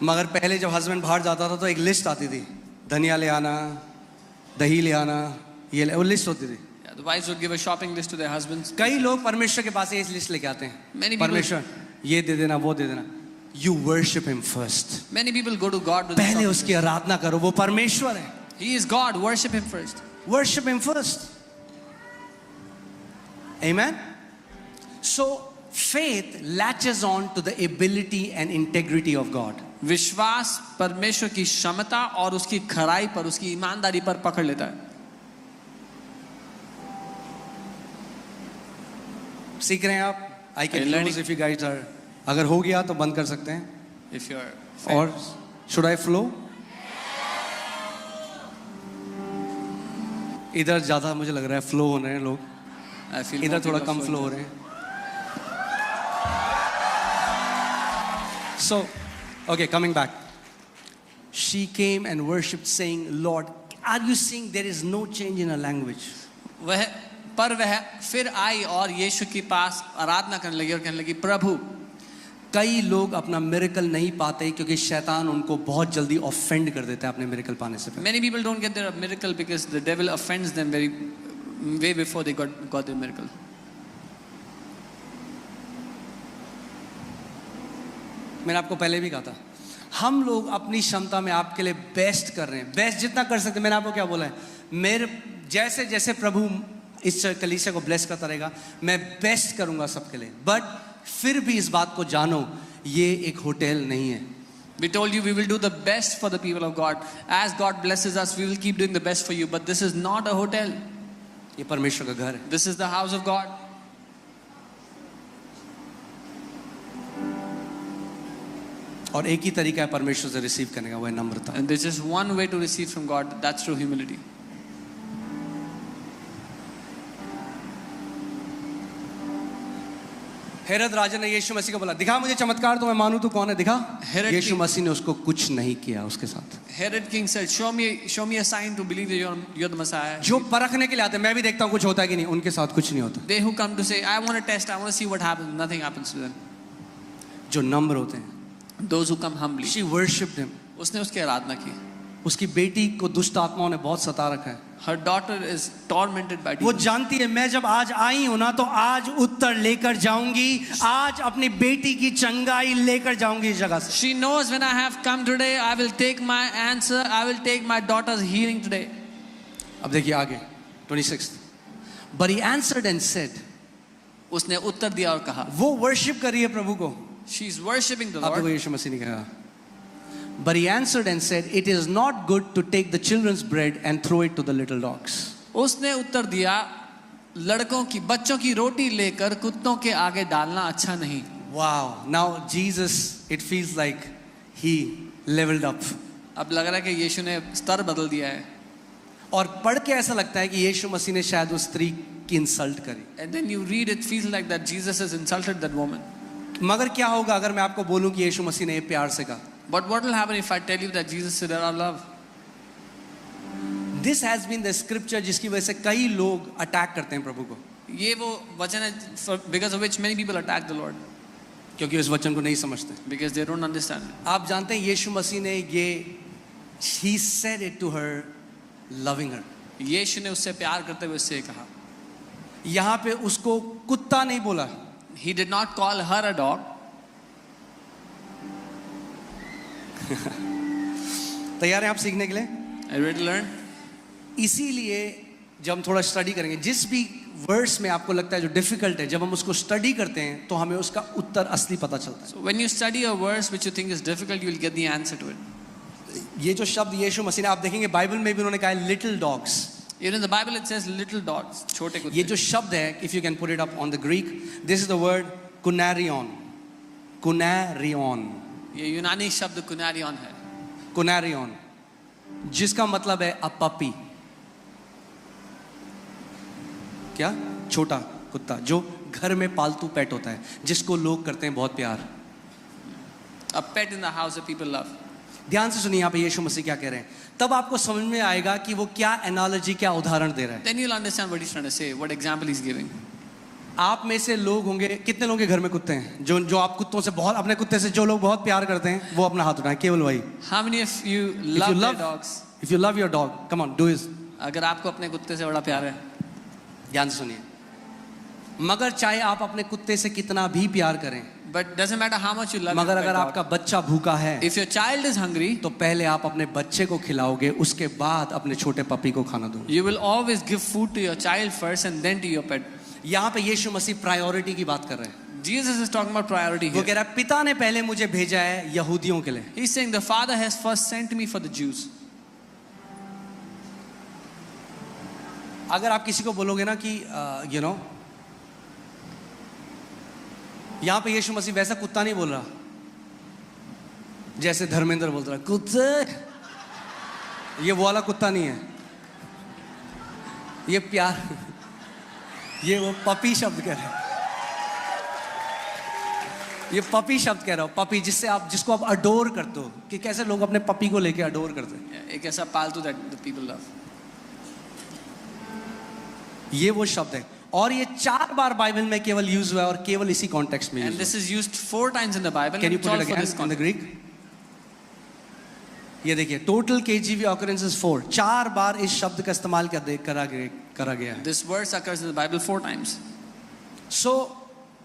मगर पहले जब हस्बैंड बाहर जाता था तो एक लिस्ट आती थी, धनिया ले आना, दही ले आना, ये वो लिस्ट होती थी। The wives would give a shopping list to their husbands. कई लोग परमेश्वर के पास ये लिस्ट लेके आते Many हैं, people- परमेश्वर ये दे देना वो दे देना। You worship him first. Many people go to God with the पहले shopping उसकी list. आराधना करो, वो परमेश्वर है। He is God. Worship Him first. Worship him first. Amen. So faith latches on to the ability and integrity of God. विश्वास परमेश्वर की क्षमता और उसकी खराई पर, उसकी ईमानदारी पर पकड़ लेता है। सीख रहे हैं आप? I can I'm learning. close if you guys are. अगर हो गया तो बंद कर सकते हैं। If you're और should I flow? इधर ज्यादा मुझे लग रहा है फ्लो हो रहे हैं लोग, I feel इधर more थोड़ा people कम are फ्लो हो flowing. रहे हैं। So, okay, coming back. She came and worshipped, saying, "Lord, are you seeing there is no change in her language?" वह फिर आई और यीशु के पास आराधना करने लगी और कहने लगी, प्रभु। कई लोग अपना मिरेकल नहीं पाते क्योंकि शैतान उनको बहुत जल्दी ऑफेंड कर देता है अपने मिरेकल पाने से पहले। Many people don't get their miracle because the devil offends them way before they got their miracle. मैंने आपको पहले भी कहा था, हम लोग अपनी क्षमता में आपके लिए बेस्ट कर रहे हैं, बेस्ट जितना कर सकते हैं। मैंने आपको क्या बोला है, मेरे जैसे जैसे प्रभु इस कलीसिया को ब्लेस करता रहेगा मैं बेस्ट करूंगा सबके लिए। बट फिर भी इस बात को जानो, ये एक होटल नहीं है। We told you we will do the best for the people of God. As God blesses us, we will keep doing the best for you. But this is not a hotel. ये परमेश्वर का घर है। This is the house of God. और एक ही तरीका है परमेश्वर से रिसीव करने का, वो है नम्रता। And there's just one way to receive from God. That's through humility. Herod राजा ने यीशु मसीह को बोला, दिखा मुझे चमत्कार तो मैं मानूं तू कौन है, दिखा। हेरोद यीशु की- मसीह ने उसको कुछ नहीं किया उसके साथ। Herod king said, show me a sign to believe that you're the Messiah. जो परखने के लिए आते हैं, मैं भी देखता हूँ कुछ होता है कि नहीं, उनके साथ कुछ नहीं होता। They who come to say, I want to test, I want to see what happens. Nothing happens to them. जो नम्र होते हैं, Those who come humbly. she worshipped him. उसने उसकी आराधना की. उसकी बेटी को दुष्ट आत्माओं ने बहुत सता रखा है। Her daughter is tormented by वो demons. जानती है मैं जब आज आई हूं ना तो आज उत्तर लेकर जाऊंगी, आज अपनी बेटी की चंगाई लेकर जाऊंगी इस जगह से। She knows when I have come today, I will take my answer. I will take my daughter's healing today. अब देखिए आगे 26। But he answered and said, उसने उत्तर दिया और कहा, वो वर्शिप कर रही है प्रभु को। she's worshiping the अब देखो Lord. यीशु मसीह ने कहा, But he answered and said, It is not good to take the children's bread and throw it to the little dogs. उसने उत्तर दिया, बच्चों की रोटी लेकर कुत्तों के आगे डालना अच्छा नहीं. Wow, now Jesus, it feels like he leveled up. अब लग रहा है कि यीशु ने स्तर बदल दिया है. और पढ़ के ऐसा लगता है कि यीशु मसीह ने शायद उस स्त्री की इंसल्ट करी। And then you read it, feels like that Jesus has insulted that woman. मगर क्या होगा अगर मैं आपको बोलूं कि यीशु मसीह ने ये प्यार से कहा? But what will happen if I tell you that Jesus said, "I love"? This has been the scripture जिसकी वजह से कई लोग अटैक करते हैं प्रभु को, ये वो वचन है because of which many people attack the Lord क्योंकि उस वचन को नहीं समझते। because they don't understand it. आप जानते हैं यीशु मसीह ने ये, he said it to her loving her. यीशु ने उससे प्यार करते हुए उससे कहा. यहाँ पे उसको कुत्ता नहीं बोला. He did not call her a dog. तैयार हैं आप सीखने के लिए? Are you ready to learn? इसीलिए जब हम थोड़ा स्टडी करेंगे, जिस भी वर्ड्स में आपको लगता है जो डिफिकल्ट है, जब हम उसको स्टडी करते हैं तो हमें उसका उत्तर असली पता चलता है. So when you study a verse which you think is difficult, you will get the answer to it. ये जो शब्द यीशु मसीह ने, आप देखेंगे बाइबल में भी उन्होंने कहा है little dogs. Even in the Bible it says little dogs, छोटे कुत्ते. ये जो शब्द है, if you can put it up on the Greek, this is the word कुनारियन. कुनारियन. ये यूनानी शब्द कुनारियन है. कुनारियन, जिसका मतलब है अ पपी. क्या? छोटा कुत्ता जो घर में पालतू पेट होता है, जिसको लोग करते हैं बहुत प्यार. A pet in the house that people love. ध्यान से सुनिए यहाँ पे यीशु मसीह क्या कह रहे हैं, तब आपको समझ में आएगा कि वो क्या एनालॉजी, क्या उदाहरण दे रहा है. Then you'll understand what he's trying to say, what example he's giving. आप में से लोग होंगे, कितने लोगों के घर में कुत्ते हैं जो आप कुत्तों से बहुत, अपने कुत्ते से जो लोग बहुत प्यार करते हैं वो अपना हाथ उठाएं. केवल वही. How many of you love their dogs? If you love your dog, come on, do it. अगर आपको अपने कुत्ते से बड़ा प्यार है, ध्यान से सुनिए. मगर चाहे आप अपने कुत्ते से कितना भी प्यार करें, but doesn't matter how much you love मगर your अगर pet आपका dog. बच्चा भूखा है, If your child is hungry, तो पहले आप अपने बच्चे को खिलाओगे, उसके बाद अपने छोटे पपी को खाना दो. you will always give food to your child first and then to your pet. यहाँ पे यीशु मसीह प्रायोरिटी की बात कर रहे हैं. Jesus is talking about priority वो here. कह रहा है पिता ने पहले मुझे भेजा है यहूदियों के लिए. He's saying the Father has first sent me for the Jews. अगर आप किसी को बोलोगे ना कि यू नो, यहाँ पे यीशु मसीह वैसा कुत्ता नहीं बोल रहा जैसे धर्मेंद्र बोलता रहा कुत्ते. ये वो वाला कुत्ता नहीं है, ये प्यार, ये वो पपी शब्द कह रहे हैं. ये पपी शब्द कह रहा हूं, पपी जिसको आप अडोर करते हो, कि कैसे लोग अपने पपी को लेके अडोर करते हैं. एक ऐसा पालतू that the people love. ये वो शब्द है, और ये 4 बार बाइबल में केवल यूज हुआ है, और केवल इसी कॉन्टेक्स्ट में And use this is used 4 times in the Bible. Can you and it's put all it for this again in the context. Greek. ये देखिए टोटल KJV ऑकरेंसेस 4, 4 बार इस शब्द का इस्तेमाल करा गया है. This verse occurs in the Bible 4 times. सो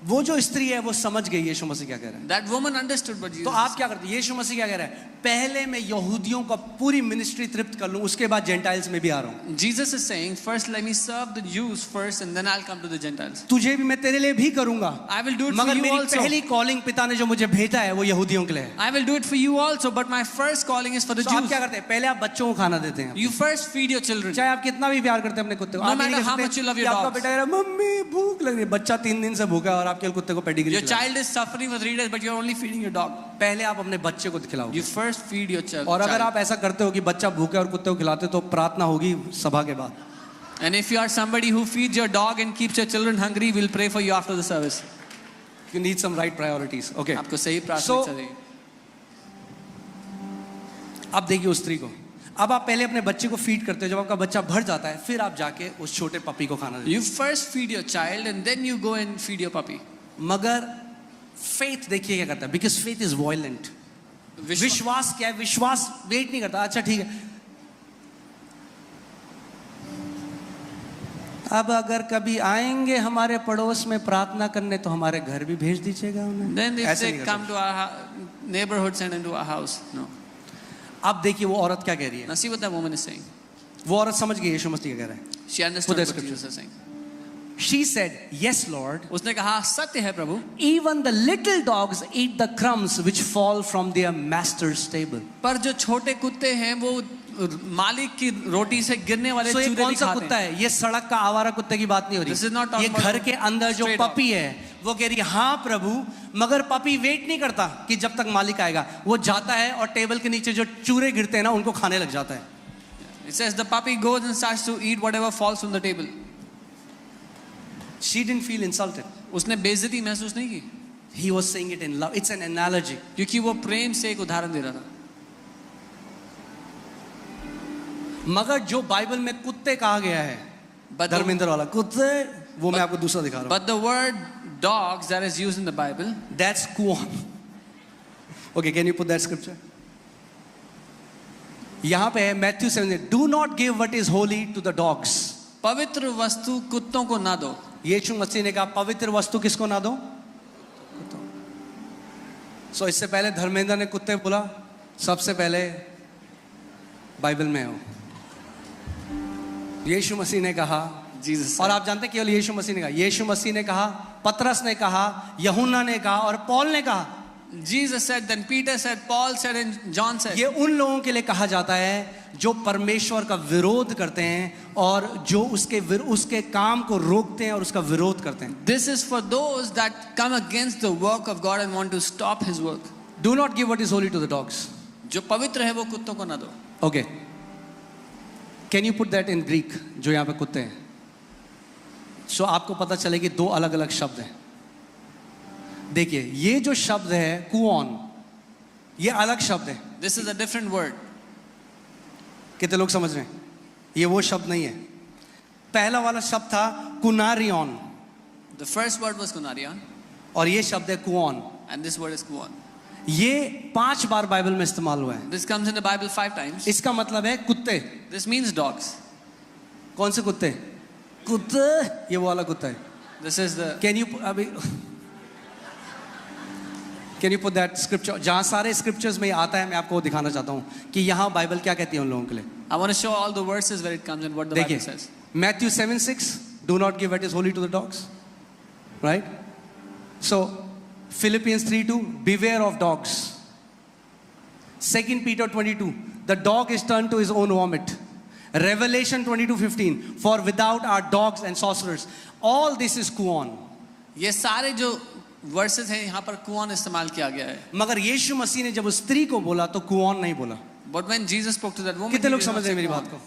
वो जो स्त्री है वो समझ गई यीशु मसीह क्या कह रहा है. That woman understood what Jesus तो आप क्या करते हैं? यीशु मसीह क्या कह रहा है, पहले मैं यहूदियों का पूरी मिनिस्ट्री तृप्त कर लूं, उसके बाद जेंटाइल्स में भी आ रहा हूं. Jesus is saying, first let me serve the Jews first and then I'll come to the Gentiles. तुझे भी मैं तेरे लिए भी करूंगा, I will do it for मगर you मेरी also. पहली कॉलिंग पिता ने जो मुझे भेजा है वो यहूदियों के लिए है. I will do it for you also, but my first calling is for the तो आप Jews. क्या करते हैं? पहले आप बच्चों को खाना देते हैं. You first feed your children. चाहे आप कितना भी प्यार करते हैं अपने कुत्ते को, No आप ये नहीं matter कह how सकते much you love कि your आपका dogs. बेटा कह रहा है मम्मी भूख लग रही है, बच्चा 3 दिन से भूखा है और आपके कुत्ते को पेडिग्री Your खिला. child is suffering for 3 days, but you're only feeding your dog. पहले आप अपने बच्चे को खिलाओगे. You first feed your child. और अगर आप ऐसा करते हो कि बच्चा भूखे और कुत्ते को खिलाते, तो प्रार्थना होगी सभा के बाद. And if you are somebody who feeds your dog and keeps your children hungry, we'll pray for you after the service. You need some right priorities. Okay. आपको सही So- प्रार्थना चाहिए. अब देखिए उस स्त्री को. अब आप पहले अपने बच्चे को फीड करते हो, जब आपका बच्चा भर जाता है फिर आप जाके उस छोटे पपी को खाना देते You first feed your child and then you go and feed your puppy. हो. मगर फेथ देखिए क्या करता है, बिकॉज फेथ इज वायलेंट. विश्वास क्या है? विश्वास वेट नहीं करता. अच्छा ठीक है, अब अगर कभी आएंगे हमारे पड़ोस में प्रार्थना करने तो हमारे घर भी भेज दीजिएगा उन्हें. Then if ऐसे they नहीं कर come to our neighborhood, send them to our house. No. सकते. अब देखिए वो औरत क्या कह रही है. Now see what that woman is saying. वो औरत समझ गई यीशु मसीह क्या कह रहा है. She understood Put the what scripture. Jesus is saying. She said, "Yes, Lord. उसने कहा सत्य है प्रभु. Even the little dogs eat the crumbs which fall from their master's table." पर जो छोटे कुत्ते हैं वो मालिक की रोटी से गिरने वाले So ये चूरे कौन भी सा खाते कुत्ता हैं. है? ये सड़क का आवारा कुत्ते की बात नहीं हो This is not रही. talking ये about घर के अंदर जो stray dog. पपी है वो कह रही है हाँ प्रभु, मगर पपी वेट नहीं करता कि जब तक मालिक आएगा. वो जाता है और टेबल के नीचे जो चूरे गिरते हैं ना उनको खाने लग जाता है. It says the puppy goes and starts to eat whatever falls from the table. She didn't feel insulted. उसने बेइज्जती महसूस नहीं की, He was saying it in love. It's an analogy. क्योंकि वो प्रेम से एक उदाहरण दे रहा था. मगर जो बाइबल में कुत्ते कहा गया है, But the, धर्मेंद्र वाला कुत्ते, वो मैं आपको दूसरा दिखा रहा हूँ. but the word dogs that is used in the Bible, That's kuon. Okay, can you put that scripture? यहाँ पे है Matthew 7, do not give what is holy to the dogs. पवित्र वस्तु कुत्तों को ना दो। यीशु मसीह ने कहा पवित्र वस्तु किसको ना दो? सो इससे पहले धर्मेंद्र ने कुत्ते बोला, सबसे पहले बाइबल में हो। यीशु मसीह ने कहा, जीसस और आप जानते हैं केवल यीशु मसीह ने कहा, यीशु मसीह ने कहा, पतरस ने कहा, यूहन्ना ने कहा और पौल ने कहा। Jesus said, then Peter said, Paul said, and John said. ये उन लोगों के लिए कहा जाता है जो परमेश्वर का विरोध करते हैं और जो उसके काम को रोकते हैं और उसका विरोध करते हैं। This is for those that come against the work of God and want to stop His work. Do not give what is holy to the dogs. जो पवित्र है वो कुत्तों को ना दो। Okay. Can you put that in Greek? जो यहाँ पे कुत्ते हैं। So आपको पता चले कि दो अलग अलग शब्द हैं। देखिए ये जो शब्द है कुओन, ये अलग शब्द है। This is a different word. कितने लोग समझ रहे हैं? ये वो शब्द नहीं है। पहला वाला शब्द था कुनारियन, The first word was kunarion, और ये शब्द है कुओन। and this word is kuon. ये 5 बार बाइबल में इस्तेमाल हुआ है। This comes in the Bible 5 times. इसका मतलब है कुत्ते। This means dogs. कौन से कुत्ते? कुत्ते, ये वो वाला कुत्ता है। This is the. Can you put that scripture? जहाँ सारे scriptures में आता है, मैं आपको दिखाना चाहता हूँ कि यहाँ बाइबल क्या कहती है उन लोगों के लिए। I want to show all the verses where it comes and what the Bible says. Matthew 7:6, do not give what is holy to the dogs, right? So Philippians 3:2, beware of dogs. 2 Peter 22, the dog is turned to his own vomit. Revelation 22:15, for without are dogs and sorcerers. All this is kuon. ये सारे जो वर्सेस हैं यहाँ पर कुआन इस्तेमाल किया गया है। मगर यीशु मसीह ने जब उस स्त्री को बोला तो कुआन नहीं बोला। But when Jesus spoke to that woman, कितने लोग समझ रहे हैं मेरी बात को?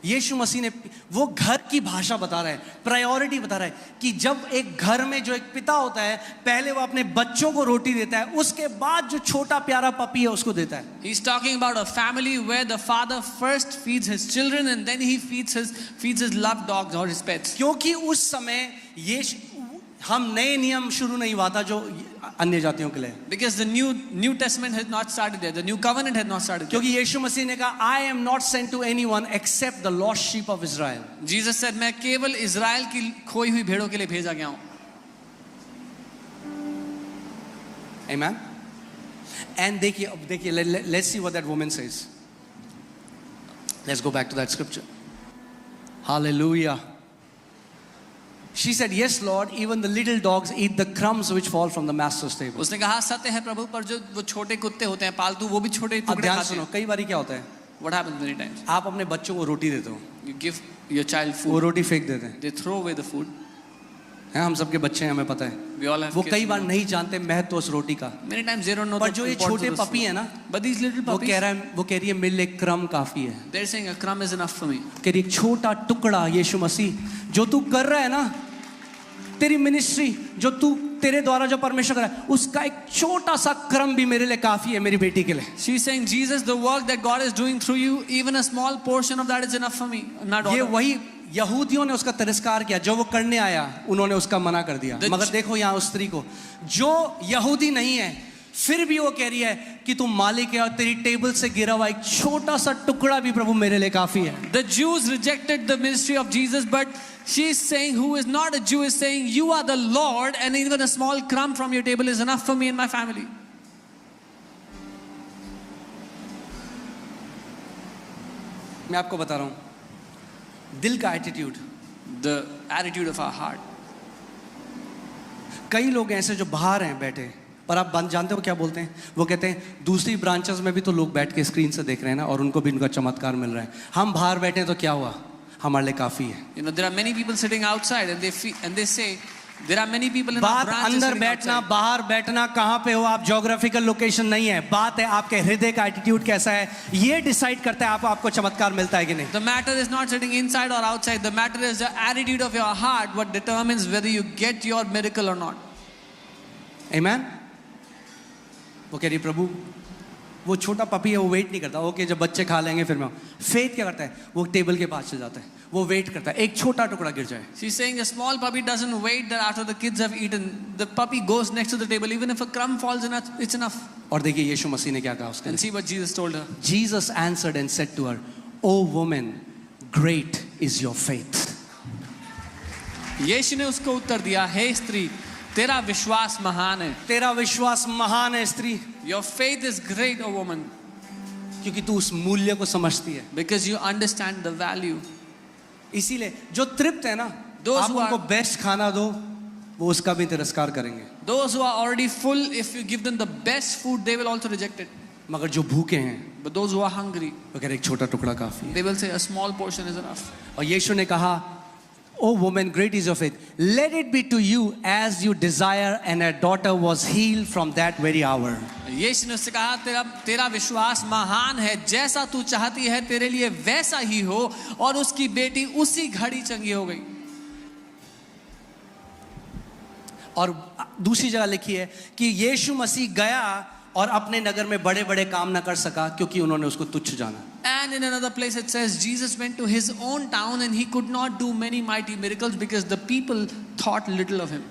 यीशु मसीह ने वो घर की भाषा बता रहा है, प्रायोरिटी बता रहा है कि जब एक घर में जो एक पिता होता है, पहले वो अपने बच्चों को रोटी देता है, उसके बाद जो छोटा प्यारा पपी है उसको देता है। He's talking about a family where the father first feeds his children and then he feeds his loved dogs or his pets. क्योंकि उस समय हम नए नियम शुरू नहीं हुआ था जो अन्य जातियों के लिए। Because the New Testament had not started there. The New Covenant had not started there. क्योंकि यीशु मसीह ने कहा, I am not sent to anyone except the lost sheep of Israel. Jesus said, मैं केवल इज़राइल की खोई हुई भेड़ों के लिए भेजा गया हूँ। Amen. And देखिए, let's see what that woman says. Let's go back to that scripture. Hallelujah. She said, yes Lord, even the little dogs eat the crumbs which fall from the master's table. उसने कहा सत्य है प्रभु, पर जो वो छोटे कुत्ते होते हैं पालतू, वो भी छोटे अब टुकड़े ध्यान खाते सुनो, हैं। कई बारी क्या होता है, What happens many times? आप अपने बच्चों को रोटी देते हो, You give your child वो food, रोटी फेंक देते हैं। they throw away the food. हैं, हम सबके बच्चे हैं, हमें पता है। We all have वो kids. कई बार नहीं जानते महत्व उस रोटी का। Many times they don't know पर the जो ये importance छोटे of the पपी food. है ना, But these little वो puppies, कह रही है मेरे लिए क्रम काफी है। they're saying a crumb is enough for me. कह रही एक छोटा टुकड़ा यीशु मसीह जो तू कर रहा है ना, तेरी मिनिस्ट्री जो तू तेरे द्वारा जो परमेश्वर कर रहा है, उसका एक छोटा सा क्रम भी मेरे लिए काफी है, मेरी बेटी के लिए। She's saying, Jesus, the work that God is doing through you, even a small portion of that is enough for me. Not ये all. वही यहूदियों ने उसका तिरस्कार किया, जो वो करने आया उन्होंने उसका मना कर दिया। The मगर देखो यहाँ उस स्त्री को जो यहूदी नहीं है, फिर भी वो कह रही है कि तू मालिक है और तेरी टेबल से गिरा हुआ एक छोटा सा टुकड़ा भी प्रभु मेरे लिए काफी है। The Jews rejected the ministry of Jesus, but she's saying, who is not a Jew is saying, you are the Lord, and even a small crumb from your table is enough for me and my family. मैं आपको बता रहा हूं, दिल का attitude, The attitude of our heart. कई लोग ऐसे जो बाहर हैं बैठे, पर आप जानते हो क्या बोलते हैं? वो कहते हैं दूसरी ब्रांचेस में भी तो लोग बैठ के स्क्रीन से देख रहे हैं ना, और उनको भी उनका चमत्कार मिल रहा है, हम बाहर बैठे हैं तो क्या हुआ, हमारे लिए काफी है। You know, there are many people sitting outside, and they say, there are many people in our बात branches अंदर sitting बैठना outside. बाहर बैठना कहाँ पे हो आप, ज्योग्राफिकल लोकेशन नहीं है, बात है आपके हृदय का एटीट्यूड कैसा है, ये डिसाइड करता है आपको चमत्कार मिलता है कि नहीं। The matter is not sitting inside or outside. The matter is the attitude of your heart, what determines whether you get your miracle or not. Amen? वो कह रही प्रभु वो छोटा पपी है, वो वेट नहीं करता, ओके जब बच्चे खा लेंगे फिर मैं। फेथ क्या करता है, वो टेबल के पास चल जाता है, वो वेट करता है एक छोटा टुकड़ा गिर जाए। She's saying a small puppy doesn't wait that after the kids have eaten. The puppy goes next to the table. Even if a crumb falls in, it's enough. और देखिए यीशु मसीह ने क्या कहा उसके And लिए। see what Jesus told her. Jesus answered and said to her, "O woman, great is your faith." यीशु ने उसको उत्तर दिया, हे स्त्री, तेरा विश्वास महान है। तेरा विश्वास महान है स्त्री, Your faith is great, O woman, क्योंकि तू उस मूल्य को समझती है। because you understand the value. इसीलिए जो तृप्त है ना, Those आप who are- उनको बेस्ट खाना दो, वो उसका भी तिरस्कार करेंगे। Those who are already full, if you give them the best food, they will also reject it. मगर जो भूखे हैं, But those who are hungry, वो कह रहे एक छोटा टुकड़ा काफी है। they will say a small portion is enough. और यीशु ने कहा, "O woman, great is your faith. Let it be to you as you desire." And her daughter was healed from that very hour. यीशु ने उससे कहा, तेरा विश्वास महान है, जैसा तू चाहती है तेरे लिए वैसा ही हो, और उसकी बेटी उसी घड़ी चंगी हो गई। और दूसरी जगह लिखी है कि यीशु मसीह गया और अपने नगर में बड़े बड़े काम ना कर सका क्योंकि उन्होंने उसको तुच्छ जाना। And in another place it says Jesus went to his own town and he could not do many mighty miracles because the people thought little of him.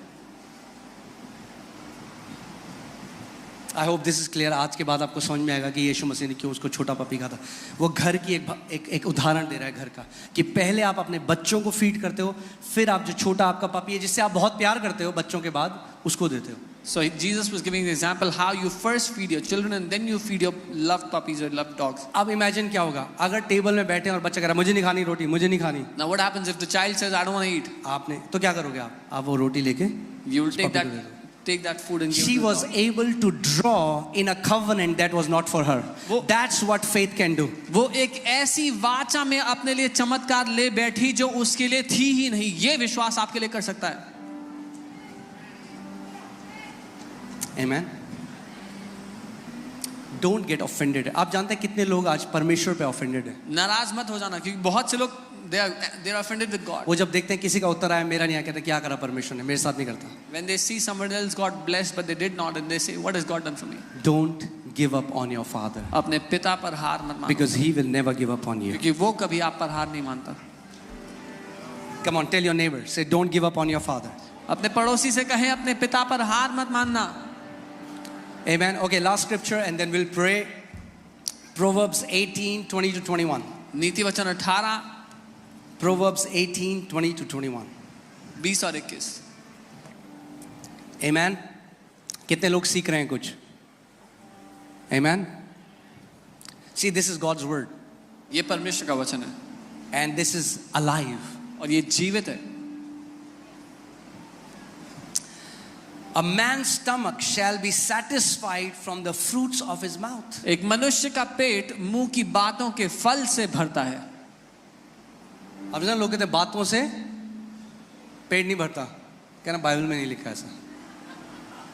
I hope this is clear. आज के बाद आपको समझ में आएगा कि यीशु मसीह ने क्यों उसको छोटा पपी कहा था। वो घर की एक उदाहरण दे रहा है घर का, कि पहले आप अपने बच्चों को फीड करते हो, फिर आप जो छोटा आपका पपी है जिससे आप बहुत प्यार करते हो बच्चों के बाद, उसको देते हो। So Jesus was giving the example how you first feed your children and then you feed your loved puppies or loved dogs. अब इमेजिन क्या होगा अगर टेबल में बैठे हैं और बच्चा कह रहा है मुझे नहीं खानी रोटी, मुझे नहीं खानी। Now what happens if the child says I don't want to eat? आपने तो क्या करोगे आप वो रोटी लेके You will उस take puppy that को दे दो। take that food and give She it to the was dog. able to draw in a covenant that was not for her. That's what faith can do. वो एक ऐसी वाचा में अपने लिए चमत्कार ले बैठी जो उसके लिए थी ही नहीं। ये विश्वास आपके लिए कर सकता है। Amen. Don't get offended. आप जानते हैं कितने लोग आज परमेश्वर पे offended है। नाराज मत हो जाना, क्योंकि बहुत से लोग they are offended with God. वो जब देखते हैं किसी का उत्तर आया मेरा नहीं आया, कहते क्या करा परमेश्वर ने, मेरे साथ नहीं करता। When they see someone else got blessed but they did not, and they say what has God done for me? Don't give up on your father अपने पिता पर हार मत मानो, because he will never give up on you. क्योंकि वो कभी आप पर हार नहीं मानता। Come on, tell your neighbor, say don't give up on your father. अपने पड़ोसी से कहें अपने पिता पर हार मत मानना। Amen. Okay, last scripture and then we'll pray. Proverbs 18:20 to 21. नीति वचन 18, Proverbs 18:20 to 21. 20 और 21। Amen. कितने लोग सीख रहे हैं कुछ? Amen. See, this is God's word ये परमेश्वर का वचन है and this is alive. और ये जीवित है। A man's stomach shall be satisfied from the fruits of his mouth. एक मनुष्य का पेट मुंह की बातों के फल से भरता है। अब ना लोग कहते हैं बातों से पेट नहीं भरता, कहना बाइबल में नहीं लिखा ऐसा।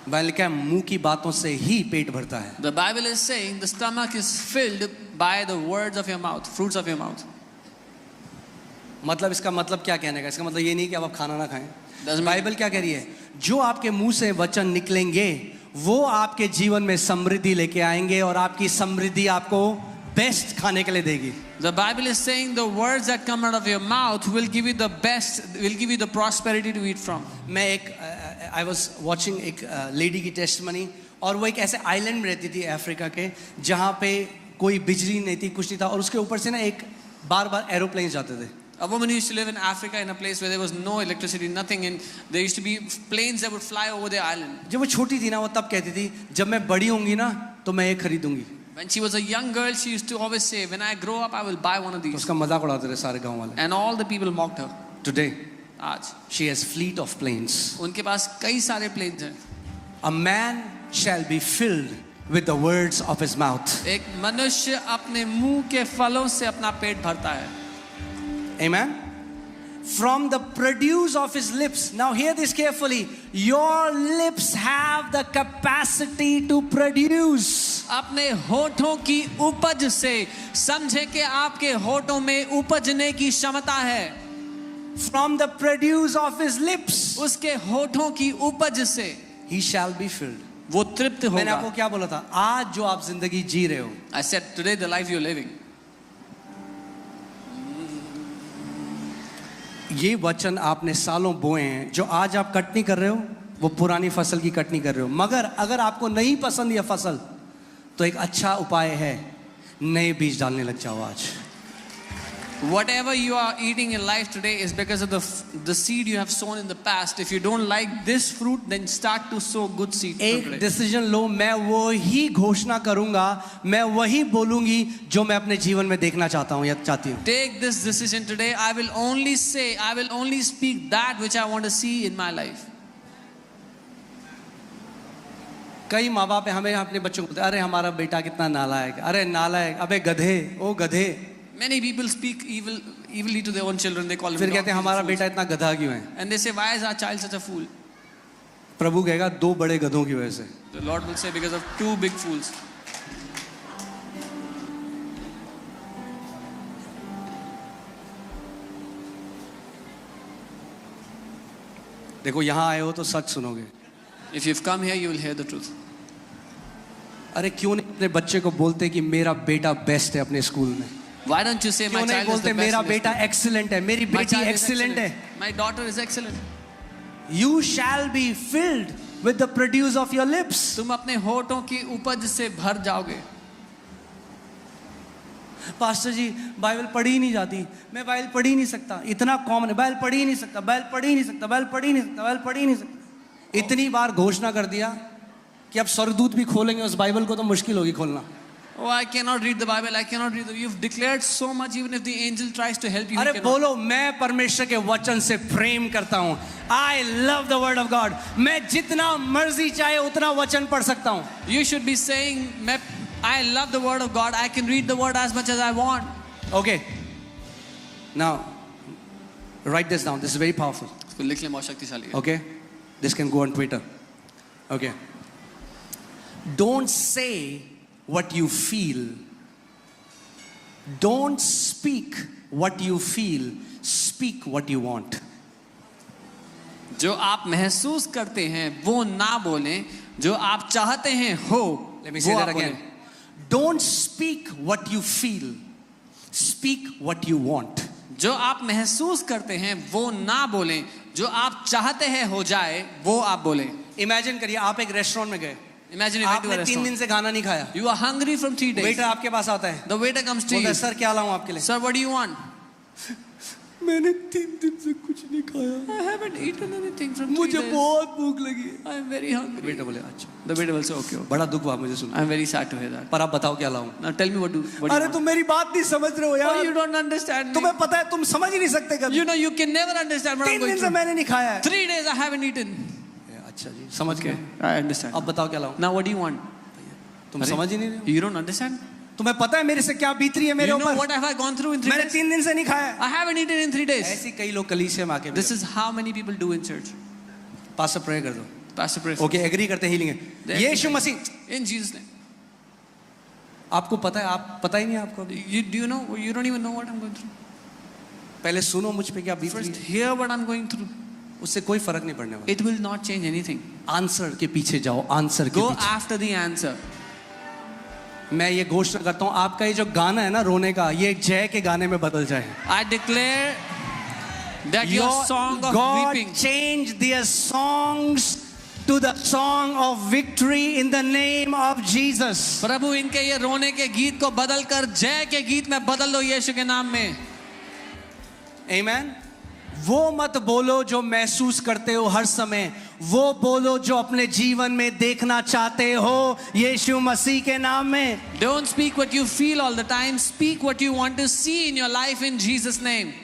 बाइबल लिखा है मुंह की बातों से ही पेट भरता है। The Bible is saying the stomach is filled by the words of your mouth, fruits of your mouth. मतलब इसका मतलब क्या कहने का? इसका मतलब ये नहीं कि अब आप खाना ना खाएं। Doesn't mean- बाइबल क्या कह रही है? जो आपके मुंह से वचन निकलेंगे वो आपके जीवन में समृद्धि लेके आएंगे और आपकी समृद्धि आपको बेस्ट खाने के लिए देगी। The Bible is saying the words that come out of your mouth will give you the best, will give you the prosperity to eat from. मैं I was watching एक लेडी की टेस्टिमनी, और वो एक ऐसे आइलैंड में रहती थी अफ्रीका के जहाँ पे कोई बिजली नहीं थी, कुछ नहीं था, और उसके ऊपर से ना एक बार एरोप्लेन जाते थे। A woman used to live in Africa in a place where there was no electricity, nothing, and there used to be planes that would fly over the island. जब वो छोटी थी ना वो तब कहती थी जब मैं बड़ी होंगी ना तो मैं ये खरीदूंगी। When she was a young girl, she used to always say, when I grow up, I will buy one of these. उसका मजाक उड़ाते थे सारे गांव वाले। And all the people mocked her. Today आज she has fleet of planes. उनके पास कई सारे planes हैं। A man shall be filled with the words of his mouth. एक मनुष्य अपने मुंह के फलों से अपना पेट भरता है। Amen. From the produce of his lips. Now hear this carefully. Your lips have the capacity to produce. अपने होठों की उपज से समझे कि आपके होठों में उपजने की क्षमता है। From the produce of his lips उसके होठों की उपज से he shall be filled. वो तृप्त मैंने आपको होगा. क्या बोला था, आज जो आप जिंदगी जी रहे हो, I said today the life you're living. ये वचन आपने सालों बोए हैं. जो आज आप कटनी कर रहे हो वो पुरानी फसल की कटनी कर रहे हो. मगर अगर आपको नहीं पसंद यह फसल, तो एक अच्छा उपाय है, नए बीज डालने लग जाओ आज. Whatever you are eating in life today is because of the seed you have sown in the past. If you don't like this fruit, then start to sow good seed from एक today. डिसीजन लो. मैं वो ही घोषणा करूंगा, मैं वही बोलूंगी जो मैं अपने जीवन में देखना चाहता हूं या चाहती हूं. Take this decision today. I will only speak that which I want to see in my life. कई माँ बाप हमें अपने बच्चों को बोलते, अरे हमारा बेटा कितना नालायक, अरे नालायक, अबे गधे, ओ गधे. Many people speak evilly to their own children. They call them फिर कहते हैं donkeys हमारा and बेटा fools. इतना गधा क्यों है. And they say, why is our child such a fool? प्रभु कहेगा 2 बड़े गधों की वजह से. The Lord will say, because of 2 big fools. देखो यहाँ आए हो तो सच सुनोगे. If you've come here, you will hear the truth. अरे क्यों नहीं अपने बच्चे को बोलते कि मेरा बेटा बेस्ट है अपने स्कूल में. Why don't you say my क्यों नहीं child is बोलते the best? मेरा in this बेटा school? एक्सीलेंट है, मेरी My बेटी child is एक्सीलेंट है. My daughter is excellent. You shall be filled with the produce of your lips. तुम अपने होठों की उपज से भर जाओगे. पास्टर जी बाइबल पढ़ी ही नहीं जाती, मैं बाइबल पढ़ ही नहीं सकता, इतना कॉमन है, बाइबल पढ़ ही नहीं सकता, बाइबल पढ़ ही नहीं सकता, बाइबल पढ़ ही नहीं सकता, बाइबल पढ़ ही नहीं सकता. इतनी बार घोषणा कर दिया कि अब स्वर्गदूत भी खोलेंगे उस बाइबल को तो मुश्किल होगी खोलना. Oh, I cannot read the Bible. I cannot read. You've declared so much. Even if the angel tries to help you, he अरे cannot. बोलो, मैं परमेश्वर के वचन से प्रेम करता हूँ. I love the word of God. मैं जितना मर्जी चाहे उतना वचन पढ़ सकता हूँ. You should be saying, I love the word of God. I can read the word as much as I want. Okay. Now, write this down. This is very powerful. इसको लिख ले, बहुत शक्तिशाली है. Okay? This can go on Twitter. Okay. Don't say what you feel. Don't speak what you feel. Speak what you want. जो आप महसूस करते हैं वो ना बोलें, जो आप चाहते हैं हो Let me say वो that आप again. बोलें. Don't speak what you feel. Speak what you want. जो आप महसूस करते हैं वो ना बोलें, जो आप चाहते हैं हो जाए वो आप बोलें. इमेजिन करिए आप एक रेस्टोरेंट में गए, Imagine you went to a आपने 3 दिन restaurant. से खाना नहीं खाया. You are hungry from 3 days. Waiter आपके पास आता है, The waiter comes to बोलता you. है सर क्या लाऊं आपके लिए. Sir, what do you want? मैंने 3 दिन से कुछ नहीं खाया, I haven't eaten anything from 3 मुझे days. बहुत भूख लगी है. I am very hungry. Waiter बोले अच्छा. The waiter will say, okay, okay. बड़ा दुख हुआ मुझे सुन. I am very sad to hear that. पर आप बताओ क्या लाऊं. Now tell me what do you अरे want? तुम मेरी बात नहीं समझ रहे हो Oh, you यार. don't understand me. तुम्हें पता है तुम समझ ही नहीं सकते कभी. You know you can never understand what I'm 3 going दिन से through. मैंने नहीं खाया है. 3 days I haven't eaten. अच्छा जी समझ गए. I understand. अब बताओ क्या लाऊं. Now what do you want? तुम समझ ही नहीं रहे हो. You don't understand? तुम्हें पता है मेरे से क्या बीत रही है मेरे You know ऊपर. what have I gone through in 3 मैंने days? 3 दिन से नहीं खाया. I haven't eaten in 3 days. ऐसी कई लोग कलीसिया में आके This is how many people do in church. Pastor pray कर दो. Pastor pray for okay agree करते हैं हीलिंग है. Then- Yeshu Masih. in Jesus' name. आपको पता है, आप पता ही नहीं है आपको. Do you know? You don't even know what I'm going through. पहले सुनो मुझ पे क्या बीत रही First, है. hear what I'm going through. उससे कोई फर्क नहीं पड़ने वाला. It will not change anything. Answer के पीछे जाओ. आंसर के Go पीछे. after the answer. मैं ये घोषणा करता हूँ आपका ये जो गाना है ना रोने का, ये जय के गाने में बदल जाए. I declare that your song of God weeping, change their songs to the song of victory in the name of Jesus. प्रभु इनके ये रोने के गीत को बदल कर जय के गीत में बदल दो यीशु के नाम में. Amen. वो मत बोलो जो महसूस करते हो हर समय, वो बोलो जो अपने जीवन में देखना चाहते हो यीशु मसीह के नाम में. Don't speak what you feel all the time. Speak what you want to see in your life in Jesus' name.